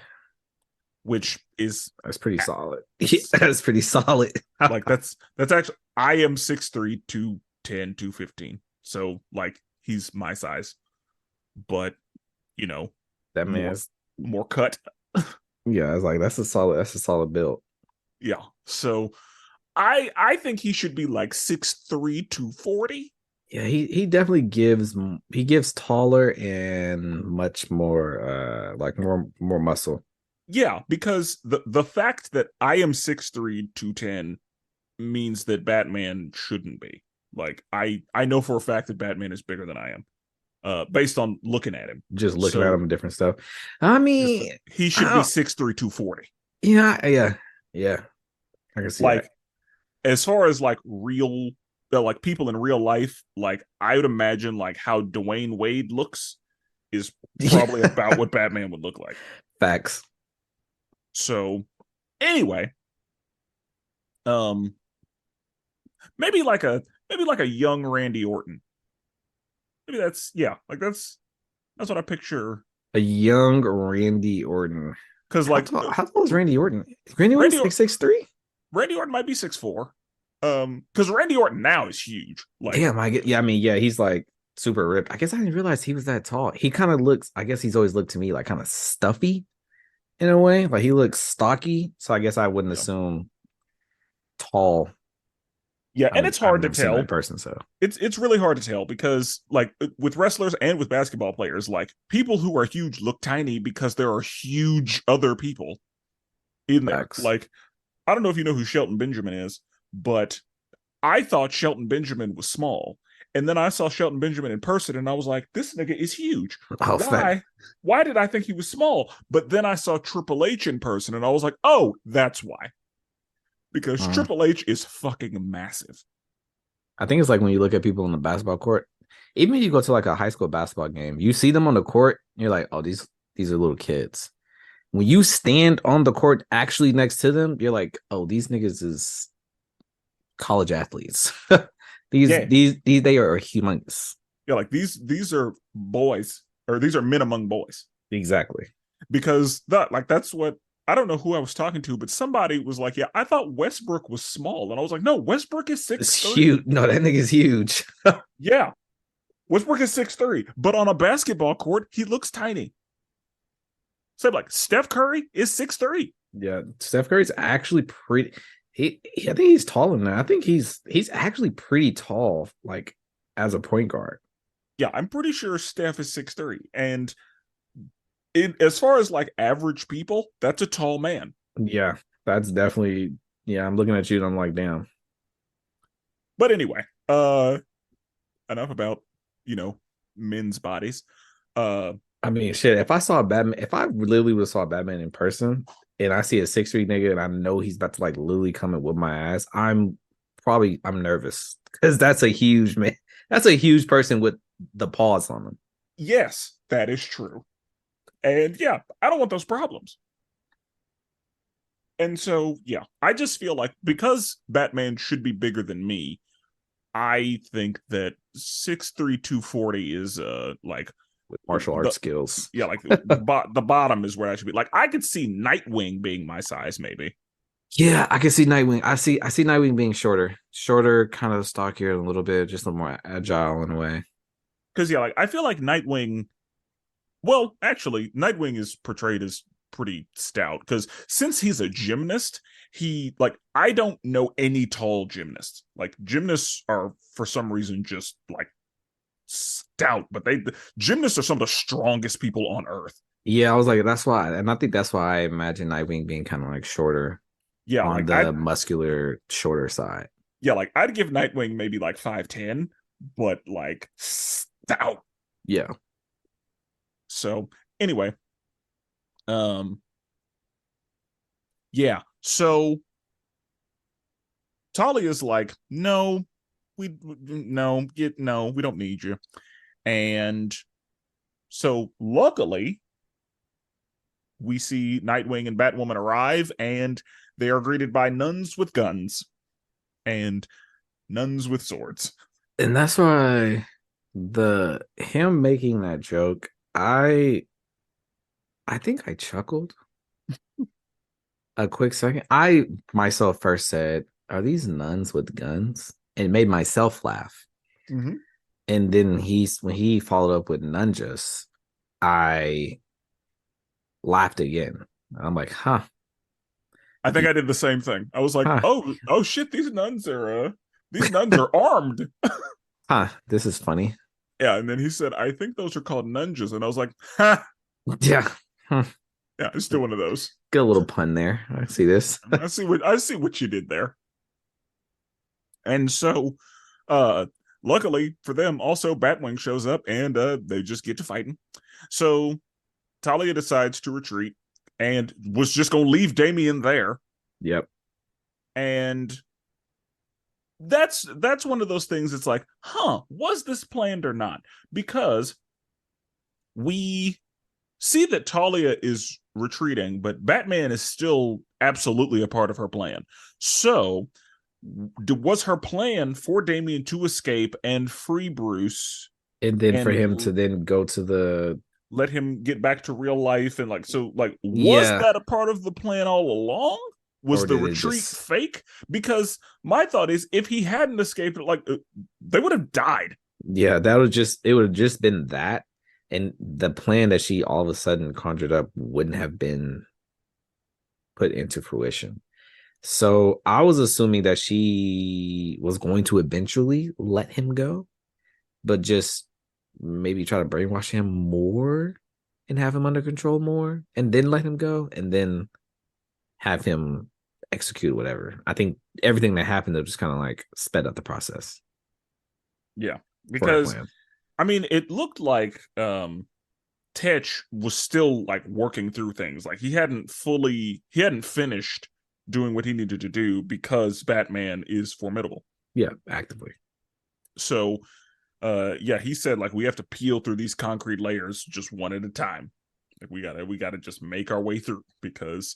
That's pretty solid. Yeah, that's pretty solid. Like that's actually, I am 6'3", 210, 215. So like he's my size. But that man's more cut. Yeah, it's like that's a solid build. Yeah. So I think he should be like 6'3", 240. Yeah, he definitely gives taller and much more like more muscle. Yeah, because the fact that I am 6'3", 210 means that Batman shouldn't be. Like I know for a fact that Batman is bigger than I am. Based on looking at him. Just looking at him and different stuff. I mean, he should be 6'3", 240. Yeah. I can see like that. As far as like real like people in real life, like I would imagine like how Dwayne Wade looks is probably about what Batman would look like. Facts. So anyway, maybe like a young Randy Orton. Maybe that's what I picture. A young Randy Orton. Because like how tall is Randy Orton? Randy Orton's like 6'3"? Randy Orton might be 6'4". Because Randy Orton now is huge. Like, he's like super ripped. I guess I didn't realize he was that tall. He kind of looks, I guess he's always looked to me like kind of stuffy in a way. Like he looks stocky. So I guess I wouldn't assume tall. Yeah, and it's I've hard to never seen that in tell. person, so It's really hard to tell because like with wrestlers and with basketball players, like people who are huge look tiny because there are huge other people in there. facts. Like I don't know if you know who Shelton Benjamin is, but I thought Shelton Benjamin was small. And then I saw Shelton Benjamin in person and I was like, this nigga is huge. Oh, fact. Why did I think he was small? But then I saw Triple H in person and I was like, oh, that's why. Because Triple H is fucking massive. I think it's like when you look at people on the basketball court, even if you go to like a high school basketball game, you see them on the court, you're like, oh, these are little kids. When you stand on the court actually next to them, you're like, oh, these niggas is college athletes. these they are humongous. Yeah, like these are boys, or these are men among boys. Exactly. Because that's what I don't know who I was talking to, but somebody was like, yeah, I thought Westbrook was small. And I was like, no, Westbrook is 6'3". It's huge. No, that nigga's huge. Yeah. Westbrook is 6'3", but on a basketball court, he looks tiny. So like Steph Curry is 6'3". Yeah, Steph Curry's actually pretty. I think he's taller than that. I think he's actually pretty tall, like as a point guard. Yeah, I'm pretty sure Steph is 6'3". And as far as like average people, that's a tall man. Yeah, that's definitely. Yeah, I'm looking at you and I'm like, damn. But anyway, enough about men's bodies. I mean, shit. If I literally would have saw Batman in person, and I see a 6'3" nigga, and I know he's about to like literally come and whip my ass, I'm nervous because that's a huge man. That's a huge person with the paws on him. Yes, that is true. And yeah, I don't want those problems. And so, yeah, I just feel like because Batman should be bigger than me, I think that 6'3", 240 is like with martial arts skills. Yeah, like the bottom is where I should be. Like I could see Nightwing being my size, maybe. Yeah, I can see Nightwing. I see Nightwing being shorter, kind of stockier a little bit, just a little more agile in a way. Because yeah, like I feel like Nightwing. Well, actually, Nightwing is portrayed as pretty stout because since he's a gymnast, I don't know any tall gymnasts. Like gymnasts are for some reason just like stout, but gymnasts are some of the strongest people on earth. Yeah, I was like, that's why, and I think that's why I imagine Nightwing being kind of like shorter. Yeah, on the muscular, shorter side. Yeah, like I'd give Nightwing maybe like 5'10", but like stout. Yeah. So anyway, yeah. So Talia's like, no, we don't need you. And so luckily, we see Nightwing and Batwoman arrive, and they are greeted by nuns with guns and nuns with swords. And that's why him making that joke, I think I chuckled a quick second. I myself first said, are these nuns with guns? And it made myself laugh. Mm-hmm. And then when he followed up with nunjas, I laughed again. I'm like, huh. I think I did the same thing. I was like, oh shit, these nuns are armed. Huh, this is funny. Yeah, and then he said, I think those are called nunjas. And I was like, ha. Yeah. Yeah, it's still one of those. Good little pun there. I see this. I see what you did there. And so luckily for them, also Batwing shows up and they just get to fighting. So Talia decides to retreat and was just gonna leave Damian there. Yep. And that's one of those things. It's like, was this planned or not? Because we see that Talia is retreating, but Batman is still absolutely a part of her plan. So was her plan for Damian to escape and free Bruce, and then for him to then go to let him get back to real life, and was that a part of the plan all along? Was the retreat fake? Because my thought is, if he hadn't escaped, they would have died. Yeah, it would have just been that, and the plan that she all of a sudden conjured up wouldn't have been put into fruition. So I was assuming that she was going to eventually let him go, but just maybe try to brainwash him more and have him under control more, and then let him go, and then have him execute whatever. I think everything that happened just kind of like sped up the process Yeah, for her because plan. I mean, it looked like Tetch was still like working through things. Like he hadn't finished doing what he needed to do because Batman is formidable. Yeah, actively. So yeah, he said like we have to peel through these concrete layers just one at a time. Like we gotta just make our way through because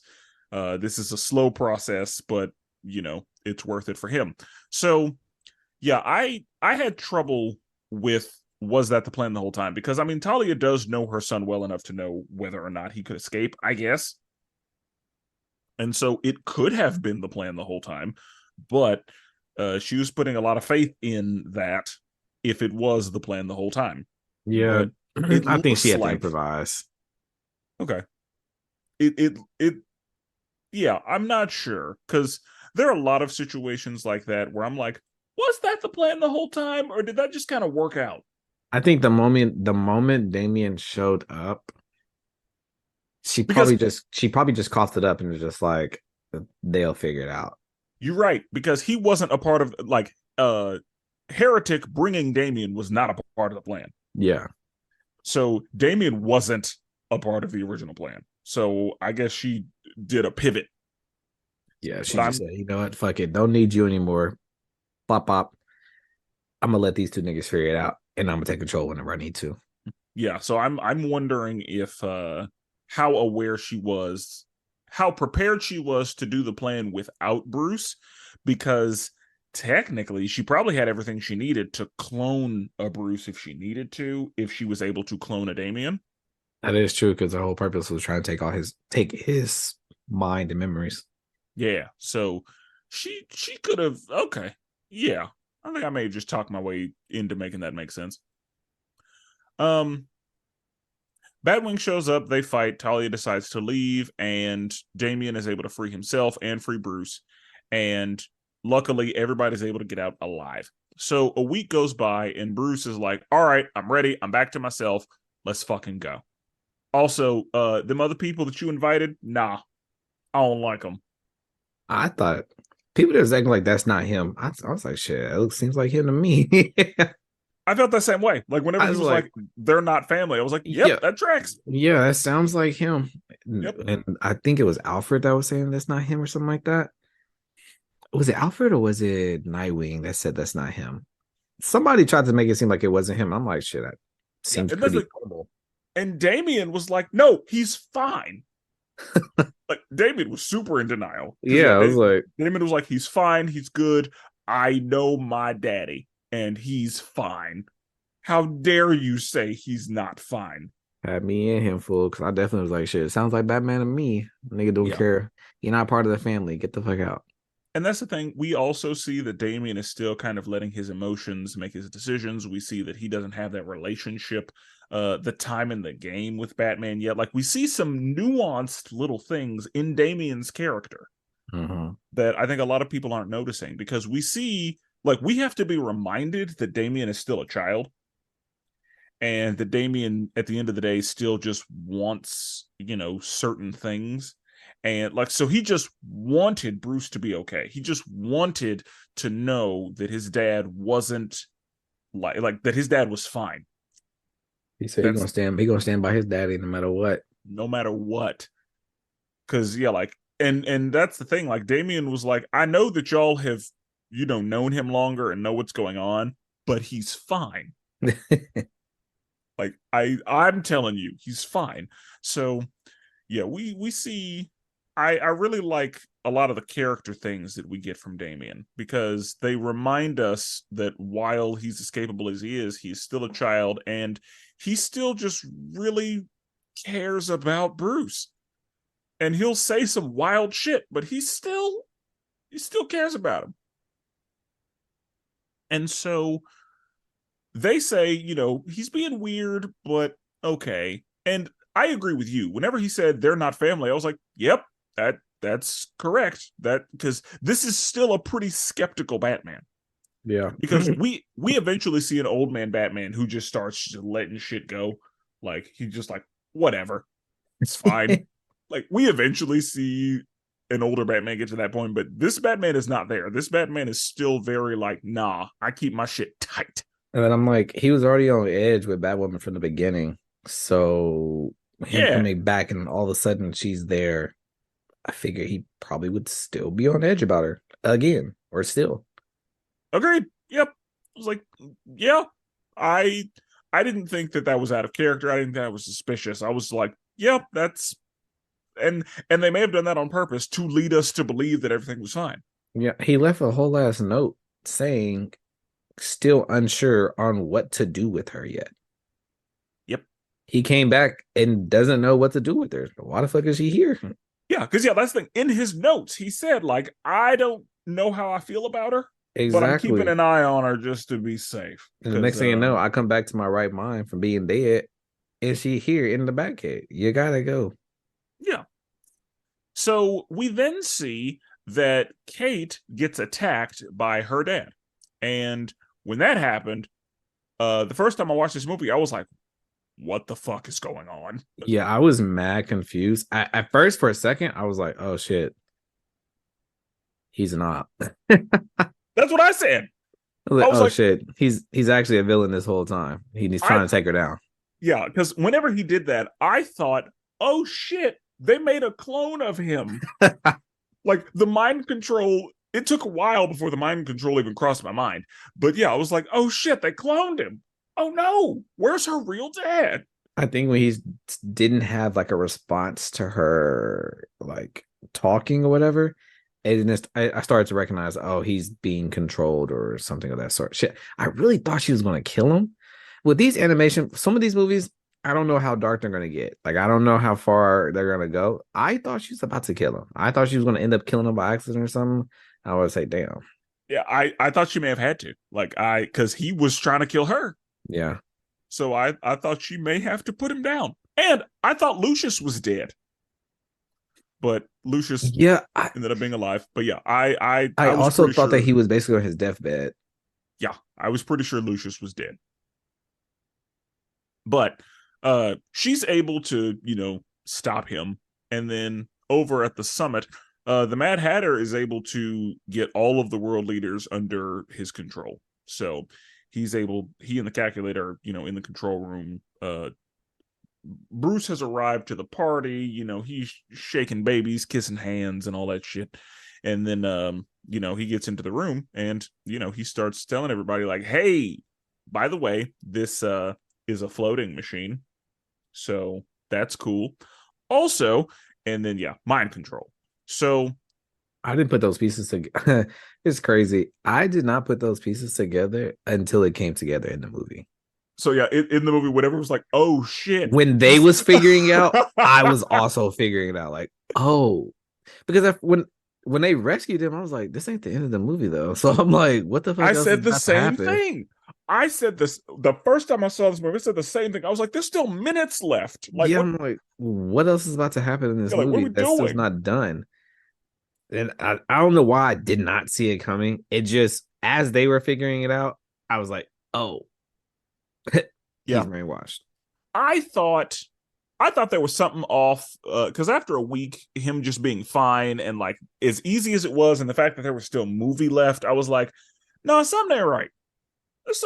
this is a slow process, but it's worth it for him. So yeah, I had trouble with was that the plan the whole time? Because I mean, Talia does know her son well enough to know whether or not he could escape, I guess. And so it could have been the plan the whole time, but she was putting a lot of faith in that if it was the plan the whole time. Yeah, But it I think she looks had to like improvise. okay. It yeah, I'm not sure because there are a lot of situations like that where I'm like, was that the plan the whole time, or did that just kind of work out? I think the moment Damien showed up, Because she probably just coughed it up and was just like they'll figure it out. you're right, because he wasn't a part of like Heretic bringing Damien was not a part of the plan. Yeah. So Damien wasn't a part of the original plan. So I guess she did a pivot. Yeah, But she just I'm said, you know what, fuck it, don't need you anymore. Pop pop. I'm gonna let these two niggas figure it out, and I'm gonna take control whenever I need to. yeah, so I'm wondering if how aware she was, how prepared she was to do the plan without Bruce, because technically she probably had everything she needed to clone a Bruce if she needed to, if she was able to clone a Damien. That is true because the whole purpose was trying to take his mind and memories. Yeah, so she could have okay. Yeah. I think I may have just talked my way into making that make sense. Um Batwing shows up, they fight, Talia decides to leave, and Damien is able to free himself and free Bruce. And luckily, everybody's able to get out alive. So a week goes by, and Bruce is like, all right, I'm ready. I'm back to myself. Let's fucking go. Also, them other people that you invited, nah, I don't like them. I thought people that was acting like that's not him. I was like, shit, it seems like him to me. I felt that same way. Like, whenever I he was was like, like, they're not family, I was like, yep, yeah, that tracks. yeah, that sounds like him. Yep. And I think it was Alfred that was saying that's not him or something like that. Was it Alfred or was it Nightwing that said that's not him? Somebody tried to make it seem like it wasn't him. I'm like, shit, that Yeah. seems And that's pretty like, normal. and Damien was like, no, he's fine. Like Damien was super in denial because Yeah, I was like, Damien was like, he's fine, he's good. I know my daddy, and he's fine. How dare you say he's not fine? had me and him full because I definitely was like, shit, it sounds like Batman to me. Nigga don't Yeah, care. You're not part of the family. Get the fuck out. and that's the thing. We also see that Damien is still kind of letting his emotions make his decisions. We see that he doesn't have that relationship, the time in the game with Batman yet. Like we see some nuanced little things in Damien's character Mm-hmm. that I think a lot of people aren't noticing because we see like we have to be reminded that Damien is still a child and that Damien at the end of the day still just wants, certain things. And like so he just wanted Bruce to be okay. He just wanted to know that his dad wasn't like that his dad was fine. He said he That's gonna stand. He gonna stand by his daddy no matter what. no matter what. Cause yeah, like and that's the thing. Like Damien was like, I know that y'all have, known him longer and know what's going on, but he's fine. Like I'm telling you, he's fine. So yeah, we see I really like a lot of the character things that we get from Damien because they remind us that while he's as capable as he is, he's still a child and he still just really cares about Bruce. And he'll say some wild shit, but he still cares about him. And so they say, he's being weird, but okay. And I agree with you. Whenever he said they're not family, I was like, yep, that's correct. That because this is still a pretty skeptical Batman. Yeah. Because we eventually see an old man Batman who just starts just letting shit go. Like he's just like, whatever, it's fine. Like we eventually see an older Batman get to that point, but this Batman is not there. This Batman is still very like, nah, I keep my shit tight. And then I'm like, he was already on edge with Batwoman from the beginning. So him Yeah, coming back and all of a sudden she's there, I figure he probably would still be on edge about her again, or still. agreed. Yep. I was like, yeah, I I didn't think that was out of character. I didn't think that was suspicious. I was like, yep, that's and they may have done that on purpose to lead us to believe that everything was fine. Yeah, he left a whole ass note saying still unsure on what to do with her yet. Yep. He came back and doesn't know what to do with her. Why the fuck is she here? Yeah, because that's the thing. In his notes, he said, like, I don't know how I feel about her, but I'm keeping Exactly. an eye on her just to be safe. And the next thing you know, I come back to my right mind from being dead, and she here in the Batcave. You gotta go. Yeah. So we then see that Kate gets attacked by her dad. And when that happened, the first time I watched this movie, I was like, what the fuck is going on? Yeah, I was mad confused. At first, for a second, I was like, oh shit, he's an op. That's what I said. I was like, I was oh like, shit, he's actually a villain this whole time. He's trying to take her down. Yeah, because whenever he did that, I thought, oh shit, they made a clone of him. Like the mind control, it took a while before the mind control even crossed my mind. But yeah, I was like, oh shit, they cloned him. Oh no, where's her real dad? I think when he didn't have like a response to her like talking or whatever, and just, I started to recognize, oh, he's being controlled or something of that sort. Shit, I really thought she was going to kill him. With these animation, some of these movies, I don't know how dark they're going to get. Like, I don't know how far they're going to go. I thought she was about to kill him. I thought she was going to end up killing him by accident or something. I would say, damn. Yeah, I thought she may have had to. Like because he was trying to kill her. Yeah. So I thought she may have to put him down. And I thought Lucius was dead. But Lucius ended up being alive. But yeah, I was also thought sure that he was basically on his deathbed. Yeah, I was pretty sure Lucius was dead. But she's able to, stop him. And then over at the summit, the Mad Hatter is able to get all of the world leaders under his control. So he and the Calculator, in the control room. Bruce has arrived to the party. He's shaking babies, kissing hands, and all that shit. And then, he gets into the room and, he starts telling everybody, like, hey, by the way, this is a floating machine. So that's cool. Also, and then, mind control. So I didn't put those pieces together. It's crazy. I did not put those pieces together until it came together in the movie. So yeah, in the movie, whatever was like, oh shit. When they was figuring out, I was also figuring it out. Like, oh, because when they rescued him, I was like, this ain't the end of the movie though. So I'm like, what the fuck? I said the same thing. I said this the first time I saw this movie. I said the same thing. I was like, there's still minutes left. Like, yeah, I'm like, what else is about to happen in this movie that's still not done? And I don't know why I did not see it coming. It just, as they were figuring it out, I was like, oh, he's brainwashed. I thought there was something off because after a week, him just being fine and like as easy as it was, and the fact that there was still movie left, I was like, no, something ain't right. There's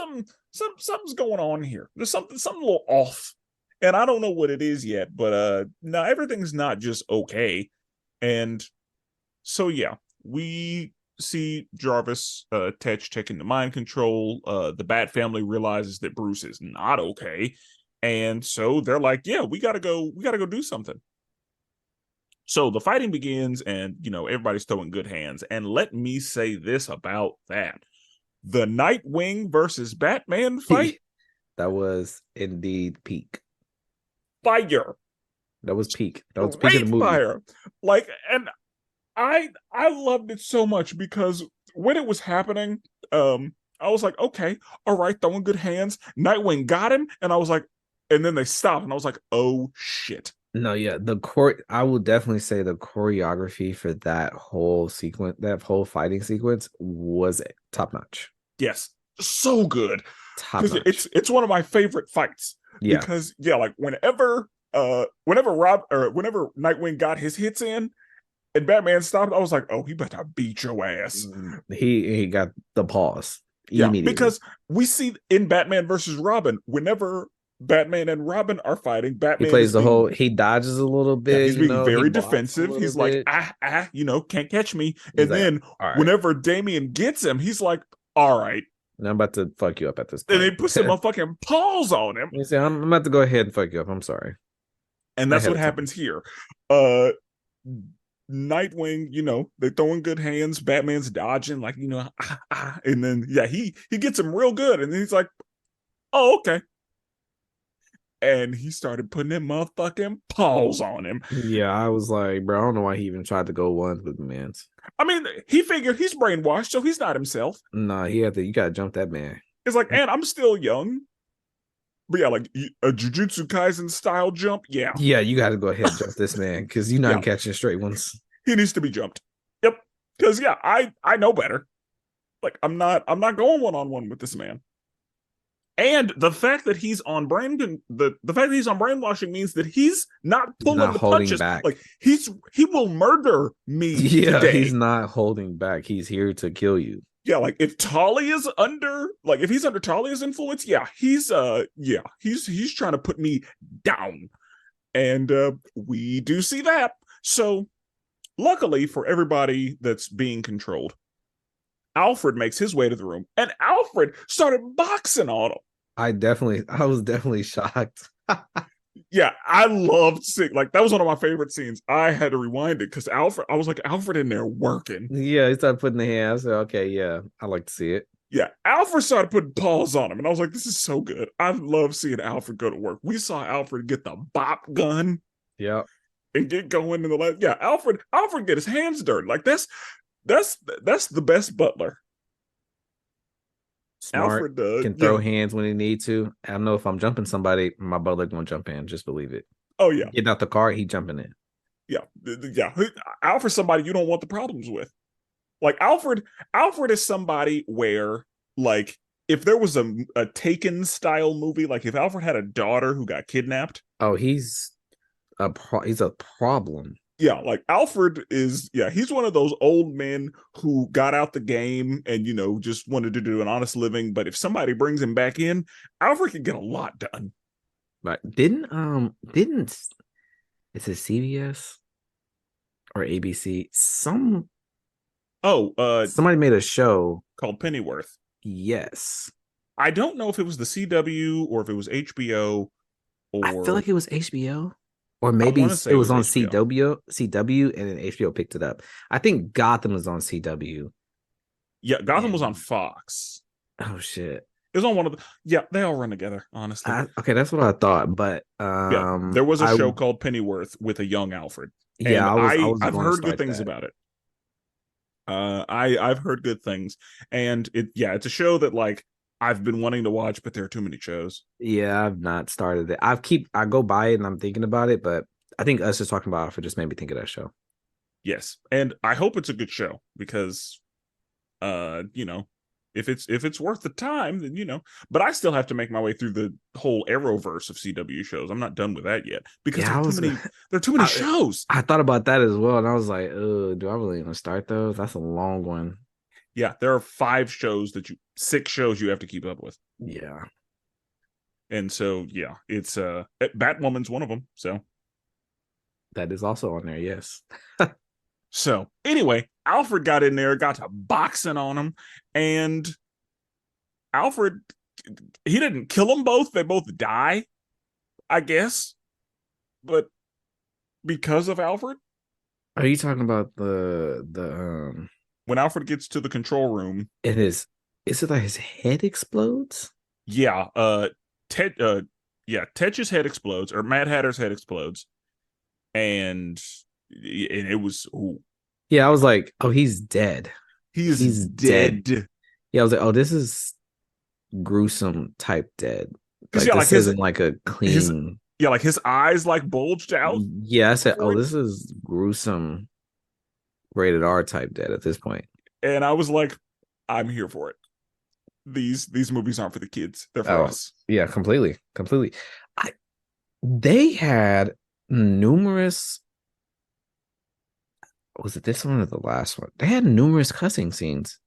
something's going on here. There's something a little off, and I don't know what it is yet. But no, everything's not just okay. And so yeah, we see Jarvis Tetch taking the mind control. The Bat family realizes that Bruce is not okay. And so they're like, yeah, we gotta go do something. So the fighting begins, and everybody's still in good hands. And let me say this about that. The Nightwing versus Batman fight. That was indeed peak. Fire. That was peak. That was peak of the movie. Fire. Like, and I loved it so much because when it was happening, I was like, okay, all right, throwing good hands. Nightwing got him, and I was like, and then they stopped, and I was like, oh shit. No, yeah, the court. I will definitely say the choreography for that whole sequence, that whole fighting sequence, was top notch. Yes, so good Top because notch. it's one of my favorite fights Yeah, because yeah, like whenever Nightwing got his hits in and Batman stopped, I was like, oh, he better beat your ass. he got the pause Yeah, immediately. because we see in Batman versus Robin, whenever Batman and Robin are fighting, He Batman plays is the being whole. He dodges a little yeah, bit, he's being he very blocks a defensive. little He's like, bit. can't catch me. He's And like, then all right, whenever Damian gets him, he's like, all right. now I'm about to fuck you up at this And he point. puts some motherfucking paws on him. You see, I'm about to go ahead and fuck you up. I'm sorry, And that's ahead what of time. happens here. Uh Nightwing, they're throwing good hands. Batman's dodging, like, and then yeah, he gets him real good. And then he's like, oh, okay. And he started putting them motherfucking paws on him. Yeah, I was like, bro, I don't know why he even tried to go ones with the man's. I mean, he figured he's brainwashed, so he's not himself. Nah, he had to. You gotta jump that man. It's like, and I'm still young. But yeah, like a Jujutsu Kaisen style jump, yeah. Yeah, you got to go ahead and jump this man because you're Yeah, not catching straight ones. he needs to be jumped. Yep. Because yeah, I know better. Like I'm not going one on one with this man. And the fact that he's on the fact that he's on brainwashing means that he's not He's pulling not the holding punches. back. Like he will murder me Yeah, he's today. not holding back. He's here to kill you. Yeah, like if if he's under Talia's influence, he's trying to put me down. And we do see that. So luckily for everybody that's being controlled, Alfred makes his way to the room, and Alfred started boxing on him. I was definitely shocked. Yeah, I loved seeing, like, that was one of my favorite scenes. I had to rewind it because I was like, Alfred in there working. Yeah, he started putting the hands. Okay, yeah, I like to see it. Yeah, Alfred started putting paws on him, and I was like, this is so good. I love seeing Alfred go to work. We saw Alfred get the bop gun Yeah, and get going in the left. Yeah, Alfred get his hands dirty. Like that's the best butler. smart. Alfred, Can throw hands when he need to. I don't know if I'm jumping somebody, my butler gonna jump in. Just believe it. oh yeah, Getting out the car, he jumping in. yeah, yeah. Alfred's somebody you don't want the problems with. Like Alfred is somebody where, like, if there was a Taken style movie, like if Alfred had a daughter who got kidnapped, Oh, he's a problem. yeah, like Alfred is, yeah, he's one of those old men who got out the game and just wanted to do an honest living. But if somebody brings him back in, Alfred can get a lot done. But didn't is it CBS or ABC? Oh, Somebody made a show. called Pennyworth. Yes. I don't know if it was the CW or if it was HBO I feel or like it was HBO. Or I maybe want to say it it was was on HBO. CW, and then HBO picked it up. I think Gotham was on CW. Yeah, Gotham was on And Fox. oh shit. It was on one of the. Yeah, they all run together. Honestly, Okay, that's what I thought. But yeah, there was a I show called Pennyworth with a young Alfred, yeah, and I was I've going to heard good start things that. about it. I've heard good things, and it's a show that, like, I've been wanting to watch, but there are too many shows. Yeah, I've not started it. I go by it and I'm thinking about it, but I think us just talking about it just made me think of that show. Yes, and I hope it's a good show because, you know, if it's worth the time, then But I still have to make my way through the whole Arrowverse of CW shows. I'm not done with that yet because Yeah, I was there are too many shows. I thought about that as well, and I was like, do I really want to start those? That's a long one. Yeah, there are 6 shows you have to keep up with. Yeah. And so, yeah, it's Batwoman's one of them. That is also on there, yes. So anyway, Alfred got in there, got to boxing on him, and Alfred, he didn't kill them both. They both die, I guess. But because of Alfred, Are you talking about the when Alfred gets to the control room, it is it like his head explodes? yeah, Ted, Tetch's head explodes, or Mad Hatter's head explodes, and it was, ooh, Yeah, I was like, oh, he's dead. he is He's dead. dead. Yeah, I was like, oh, this is gruesome type dead. Because Like yeah, like this isn't like a his clean. Yeah, like his eyes like bulged out Yeah, I said, for oh, it. this is gruesome rated R type dead at this point. And I was like, I'm here for it. These movies aren't for the kids. They're for Oh, us. yeah, completely, completely. I They had numerous. Was it this one or the last one? They had numerous cussing scenes,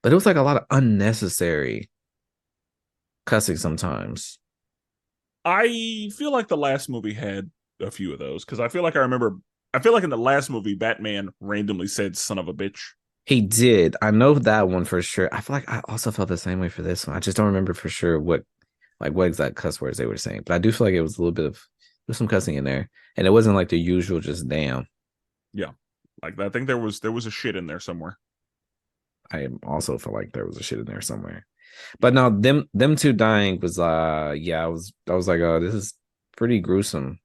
but it was like a lot of unnecessary cussing sometimes. I feel like the last movie had a few of those because I feel like I remember. I feel like in the last movie, Batman randomly said "son of a bitch." He did. I know that one for sure. I feel like I also felt the same way for this one. I just don't remember for sure what exact cuss words they were saying. But I do feel like it was a little bit of there's some cussing in there. And it wasn't like the usual just damn. Yeah, like I think there was a shit in there somewhere. I also feel like there was a shit in there somewhere. But no, them two dying was yeah, I was like, oh, this is pretty gruesome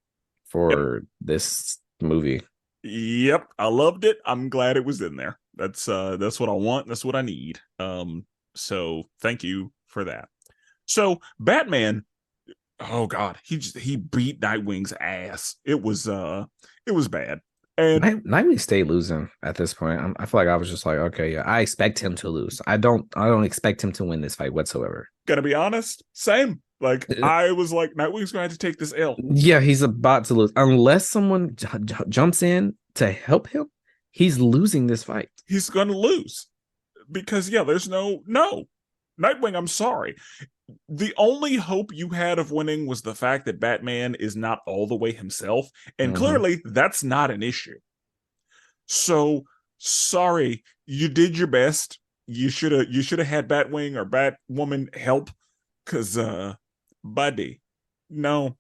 Yep, for this movie. yep. I loved it. I'm glad it was in there. That's what I want. That's what I need. So thank you for that. So Batman, oh god, he beat Nightwing's ass. It was bad. And Nightwing stayed losing at this point. I feel like I was just like, okay, yeah, I expect him to lose. I don't expect him to win this fight whatsoever. gonna be honest, same. Like I was like, Nightwing's gonna have to take this L. Yeah, he's about to lose unless someone jumps in to help him. He's losing this fight. He's gonna lose because yeah, there's no Nightwing. I'm sorry. The only hope you had of winning was the fact that Batman is not all the way himself, and Mm-hmm. clearly that's not an issue. So sorry, you did your best. You should have had Batwing or Batwoman help, cause buddy, no.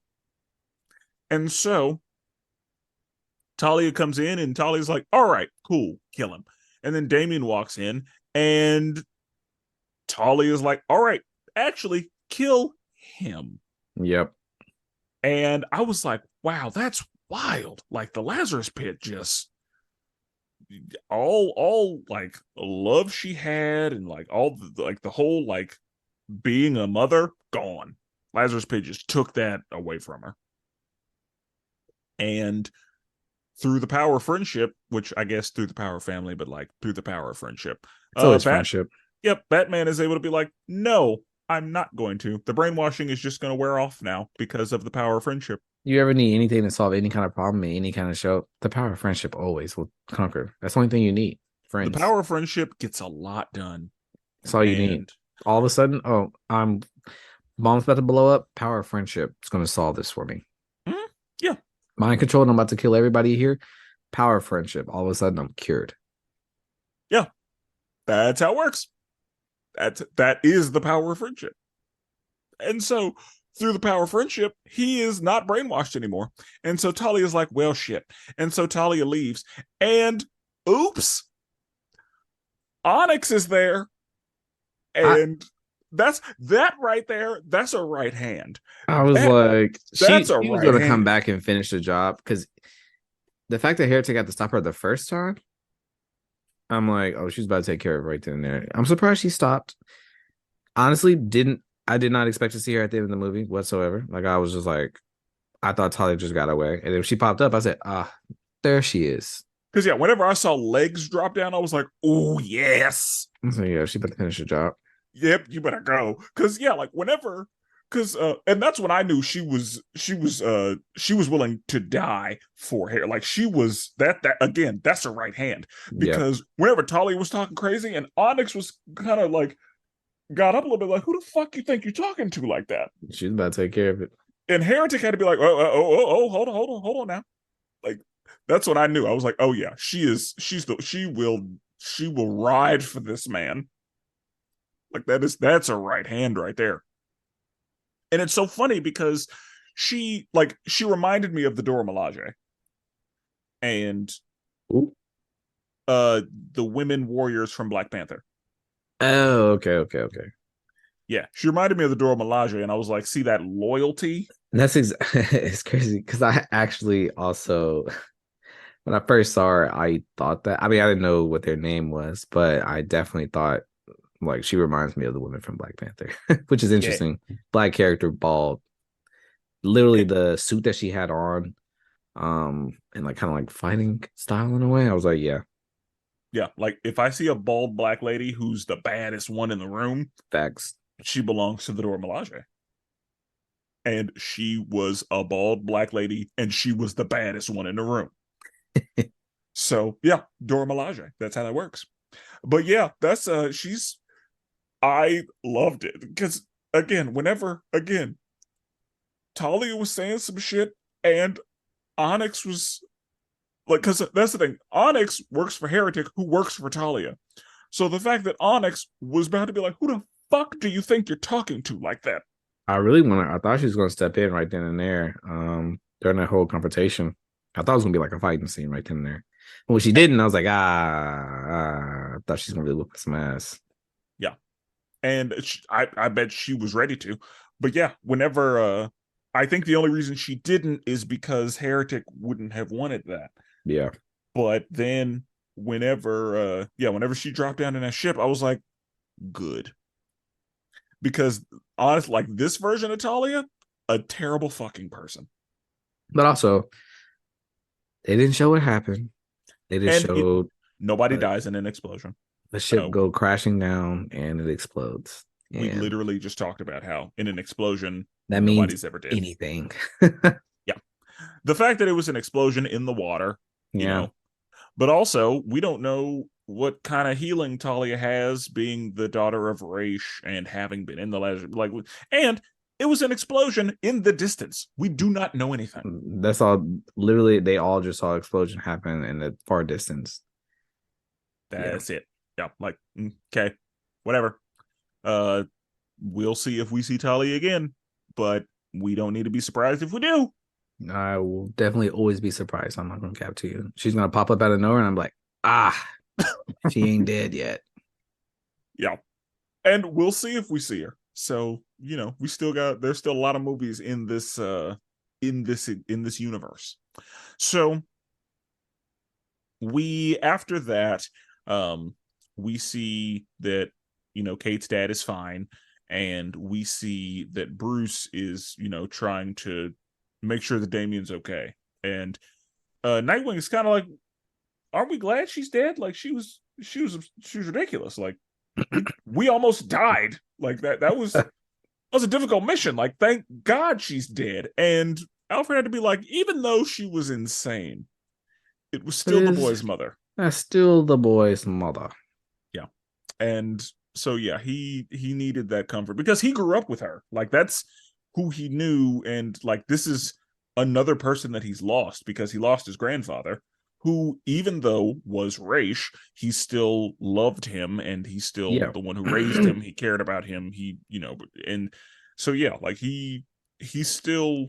And so Talia comes in, and Talia's like, "All right, cool, kill him." And then Damien walks in, and Talia's like, "All right, actually, kill him." Yep. And I was like, "Wow, that's wild!" Like the Lazarus Pit just all like love she had and like all like the whole like being a mother gone. Lazarus Pit just took that away from her. And through the power of friendship, which I guess through the power of family, but like through the power of friendship, It's always Bat friendship. yep, Batman is able to be like, no, I'm not going to. The brainwashing is just going to wear off now because of the power of friendship. You ever need anything to solve any kind of problem in any kind of show, the power of friendship always will conquer. That's the only thing you need. The Friends. power of friendship gets a lot done. That's all you need. And All of a sudden, oh, I'm bomb's about to blow up. Power of friendship is going to solve this for me. yeah, Mind control, and I'm about to kill everybody here. Power of friendship. All of a sudden, I'm cured. yeah, that's how it works. That is the power of friendship. And so through the power of friendship, he is not brainwashed anymore. And so Talia's like, well, shit. And so Talia leaves. And oops, Onyx is there. I And that's that right there. That's a right hand. I was That like, that's a she was right going to come hand. back and finish the job because the fact that Heretic got to stop her the first time, I'm like, oh, she's about to take care of it right then and there. I'm surprised she stopped. Honestly, did not expect to see her at the end of the movie whatsoever. Like I was just like, I thought Talia just got away, and then she popped up. I said, ah, there she is. Because yeah, whenever I saw legs drop down, I was like, oh yes. So yeah, she better finish the job. Yep, you better go. Cause yeah, like whenever because and that's when I knew she was willing to die for hair. Like she was that again, that's her right hand. Yeah, Because whenever Talia was talking crazy and Onyx was kind of like got up a little bit like, who the fuck you think you're talking to like that? she's about to take care of it. And Heretic had to be like, hold on now. Like that's what I knew. I was like, oh yeah, she will ride for this man. Like that's a right hand right there. And it's so funny because she reminded me of the Dora Milaje and Ooh. uh the women warriors from Black Panther. Oh, okay. Yeah, she reminded me of the Dora Milaje, and I was like, see that loyalty? It's crazy because I actually also when I first saw her, I thought that. I mean, I didn't know what their name was, but I definitely thought like she reminds me of the woman from Black Panther, which is Yeah, interesting. Black character, bald, Literally the suit that she had on, and like kind of like fighting style in a way. I was like, yeah, Yeah, like if I see a bald black lady who's the baddest one in the room, facts. she belongs to the Dora Milaje. And she was a bald black lady, and she was the baddest one in the room. So yeah, Dora Milaje. That's how that works. But yeah, that's she's I loved it because again, Talia was saying some shit, and Onyx was like, because that's the thing. Onyx works for Heretic, who works for Talia. So the fact that Onyx was about to be like, who the fuck do you think you're talking to like that? I thought she was gonna step in right then and there. During that whole confrontation. I thought it was gonna be like a fighting scene right then and there. But when she didn't, I was like, I thought she's gonna really whoop some ass. Yeah. And I bet she was ready to. But yeah, whenever I think the only reason she didn't is because Heretic wouldn't have wanted that. Yeah. But then whenever she dropped down in that ship, I was like, good. Because honestly, like this version of Talia, a terrible fucking person. But also, they didn't show what happened. They just And showed nobody the, dies in an explosion. the ship go crashing down and it explodes. We And literally just talked about how in an explosion, that means nobody's ever dead. anything. Yeah. The fact that it was an explosion in the water, Yeah. but also we don't know what kind of healing Talia has, being the daughter of Raish and having been in the last, and it was an explosion in the distance. We do not know anything. That's all. Literally, they all just saw explosion happen in the far distance. That's it. Yeah, like, okay, whatever. We'll see if we see Talia again, but we don't need to be surprised if we do. I will definitely always be surprised. I'm not gonna cap to you. She's gonna pop up out of nowhere, and I'm like, she ain't dead yet. Yeah, and we'll see if we see her. So we still there's still a lot of movies in this universe. So after that, we see that Kate's dad is fine, and we see that Bruce is trying to make sure that Damien's okay. And Nightwing is kind of like, aren't we glad she's dead? Like she was ridiculous. Like we almost died. Like that was a difficult mission. Like thank God she's dead. And Alfred had to be like, even though she was insane, it was still the boy's mother. That's still the boy's mother. Yeah. And so yeah, he needed that comfort because he grew up with her. Like that's who he knew, and like this is another person that he's lost because he lost his grandfather, who even though was Raish, he still loved him, and he's still the one who raised him. He cared about him. He and so yeah, like he's still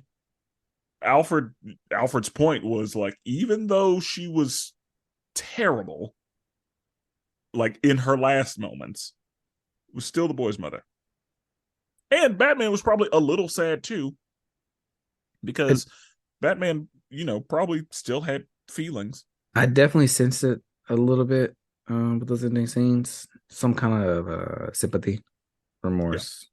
Alfred's point was like, even though she was terrible, like in her last moments, it was still the boy's mother. And Batman was probably a little sad too, because Batman, probably still had feelings. I definitely sensed it a little bit with those ending scenes. Some kind of sympathy, remorse.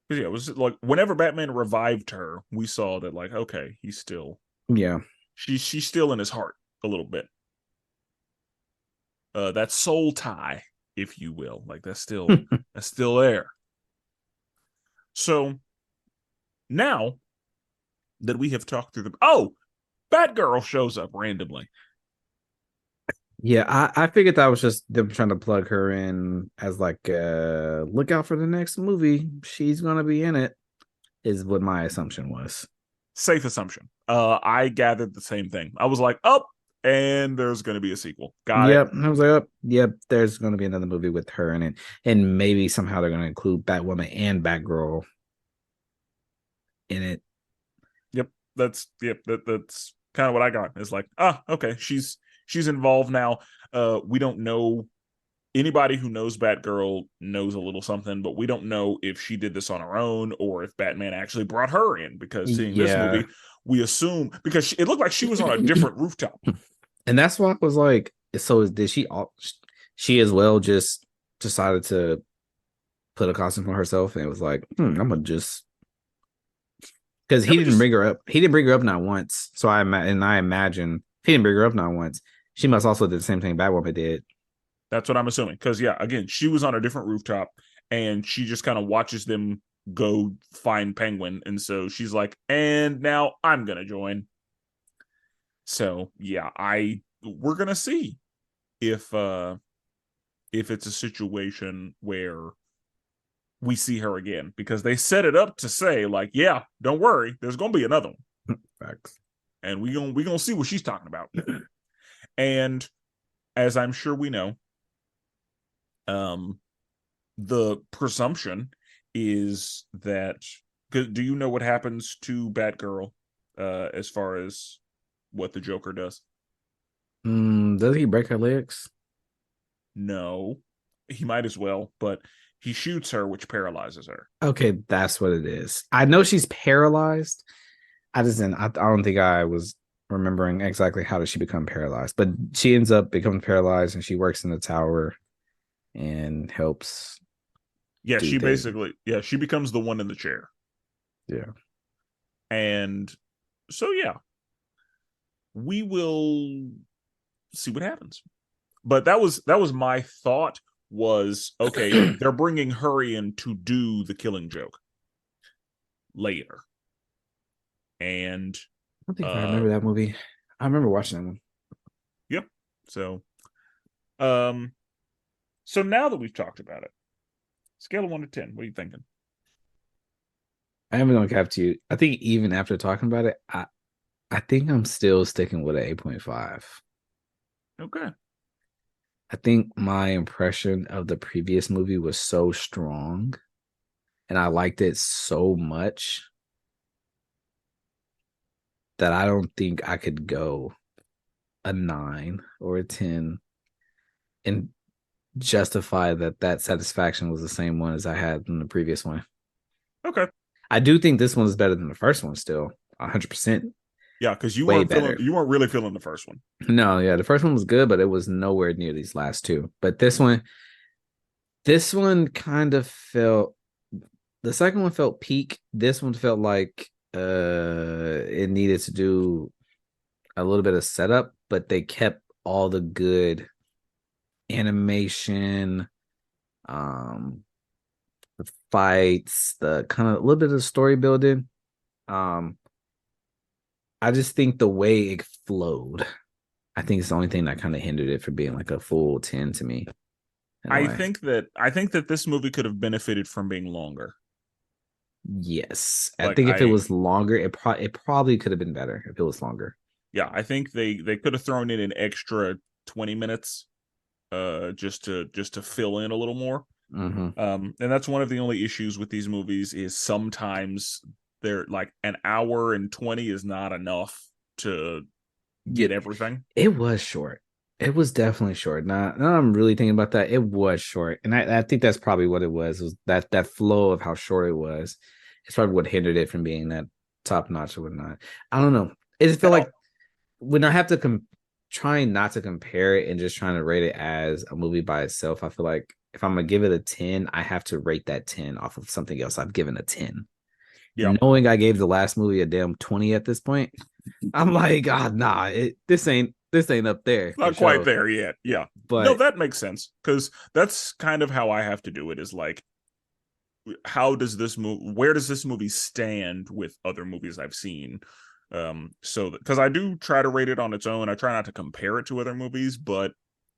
Yeah, it was like whenever Batman revived her, we saw that like, okay, he's still she's still in his heart a little bit. That soul tie, if you will, like that's still there. So now that we have talked through Batgirl shows up randomly. Yeah, I figured that was just them trying to plug her in as like look out for the next movie. She's gonna be in it, is what my assumption was. Safe assumption. I gathered the same thing. I was like, and there's gonna be a sequel. Got it. I was like, there's gonna be another movie with her in it. And maybe somehow they're gonna include Batwoman and Batgirl in it. That's kind of what I got. It's like, okay, she's involved now. We don't know, anybody who knows Batgirl knows a little something, but we don't know if she did this on her own or if Batman actually brought her in, because seeing this movie, we assume, because it looked like she was on a different rooftop. And that's why I was like, so did she as well just decided to put a costume for herself and it was like, I'm gonna just because Yeah, he but didn't just bring her up. He didn't bring her up not once. So I imagine if he didn't bring her up not once, she must also did the same thing Batwoman did. that's what I'm assuming. Because yeah, again, she was on a different rooftop, and she just kind of watches them go find Penguin, and so she's like, "And now I'm gonna join." So yeah, we're gonna see if it's a situation where we see her again, because they set it up to say like, yeah, don't worry, there's gonna be another one, Facts. and we gonna see what she's talking about. And as I'm sure we know, um, the presumption is that, do you know what happens to Batgirl as far as what the Joker does? Does he break her legs? No, he might as well, but he shoots her, which paralyzes her. Okay, that's what it is. I know she's paralyzed. I just didn't. I don't think I was remembering exactly how did she become paralyzed, but she ends up becoming paralyzed, and she works in the tower and helps Yeah, do she things. basically, yeah, she becomes the one in the chair. Yeah. And so yeah, we will see what happens. But that was my thought, was okay, I they're bringing her in to do the Killing Joke later. And don't think I uh remember that movie. I remember watching that one. yep. So um so now that we've talked about it, scale of 1 to 10, what are you thinking? I am gonna cap to you. I think even after talking about it, I think I'm still sticking with an 8.5. Okay. I think my impression of the previous movie was so strong and I liked it so much that I don't think I could go a 9 or a 10 and justify that satisfaction was the same one as I had in the previous one. Okay. I do think this one is better than the first one still. 100% Yeah, because way better. you weren't really feeling the first one. No, yeah, the first one was good, but it was nowhere near these last two. But this one kind of felt, the second one felt peak. This one felt like it needed to do a little bit of setup, but they kept all the good animation, um, the fights, the kind of a little bit of story building. Um, I just think the way it flowed, I think it's the only thing that kind of hindered it from being like a full 10 to me in a way. I think that this movie could have benefited from being longer. Yes. I Like think if it was longer, it probably could have been better if it was longer. yeah, I think they could have thrown in an extra 20 minutes just to fill in a little more. Mm-hmm. And that's one of the only issues with these movies, is sometimes they're like an hour and 20 is not enough to get everything. It was short. It was definitely short. Now I'm really thinking about that. It was short, and I think that's probably what it was that flow of how short it was. It's probably what hindered it from being that top notch or whatnot. I don't know. It just feel Now, like when I have to trying not to compare it and just trying to rate it as a movie by itself, I feel like if I'm gonna give it a 10, I have to rate that 10 off of something else I've given a 10. yeah, Knowing I gave the last movie a damn 20 at this point, I'm like, nah, this ain't up there for not quite sure. there yet. Yeah. No, But that makes sense, because that's kind of how I have to do it, is like, how does this movie where does this movie stand with other movies I've seen? So because I do try to rate it on its own, I try not to compare it to other movies, but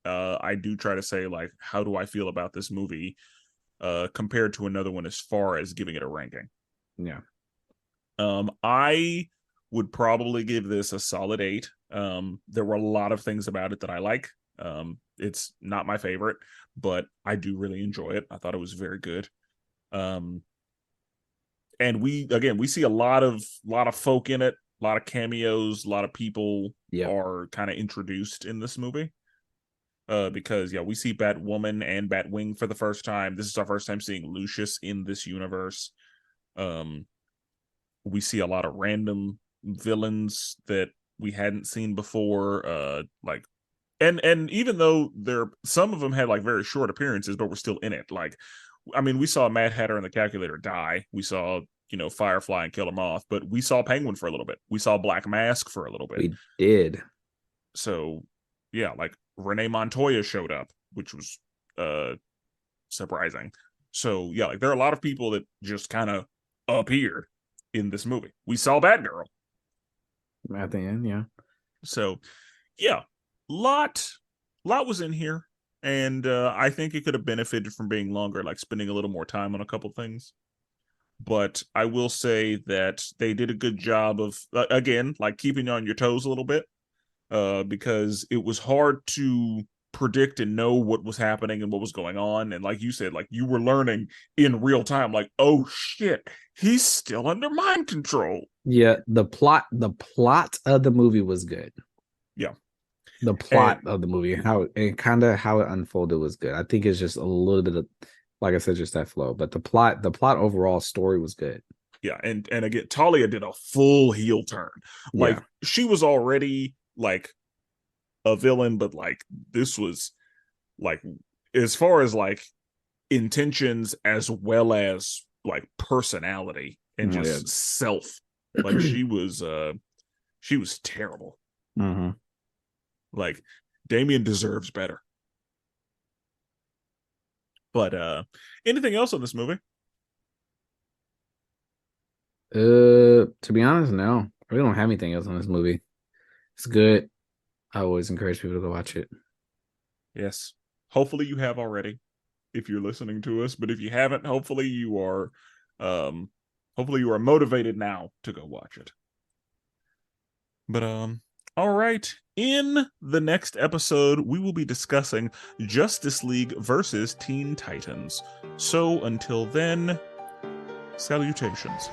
I do try to say like, how do I feel about this movie compared to another one, as far as giving it a ranking. yeah, I would probably give this a solid 8. There were a lot of things about it that I like. It's not my favorite, but I do really enjoy it. I thought it was very good. Um, and we see a lot of folk in it, a lot of cameos, a lot of people yep, are kind of introduced in this movie. Because yeah, we see Batwoman and Batwing for the first time. This is our first time seeing Lucius in this universe. Um, we see a lot of random villains that we hadn't seen before. Like, and even though some of them had like very short appearances, but were still in it. Like, I mean, we saw Mad Hatter and the Calculator die. We saw Firefly and Killer Moth, but we saw Penguin for a little bit. We saw Black Mask for a little bit. We did. So yeah, like Renee Montoya showed up, which was surprising. So yeah, like there are a lot of people that just kind of appeared in this movie. We saw Batgirl At the end, yeah. So yeah, lot was in here, and I think it could have benefited from being longer, like spending a little more time on a couple things. But I will say that they did a good job of again, like keeping you on your toes a little bit, because it was hard to predict and know what was happening and what was going on. And like you said, like you were learning in real time, like, oh shit, he's still under mind control. Yeah, the plot of the movie was good. Yeah. The plot of the movie, how it unfolded was good. I think it's just a little bit of, like I said, just that flow. But the plot overall story was good. Yeah, and again, Talia did a full heel turn. Like she was already like a villain, but like this was like, as far as like intentions as well as like personality and just self, like she was terrible. Mm-hmm. Like Damien deserves better. But anything else on this movie? To be honest, no. We don't have anything else on this movie. It's good. I always encourage people to go watch it. Yes. Hopefully you have already, if you're listening to us. But if you haven't, hopefully you are motivated now to go watch it. But all right. In the next episode, we will be discussing Justice League versus Teen Titans. So until then, salutations.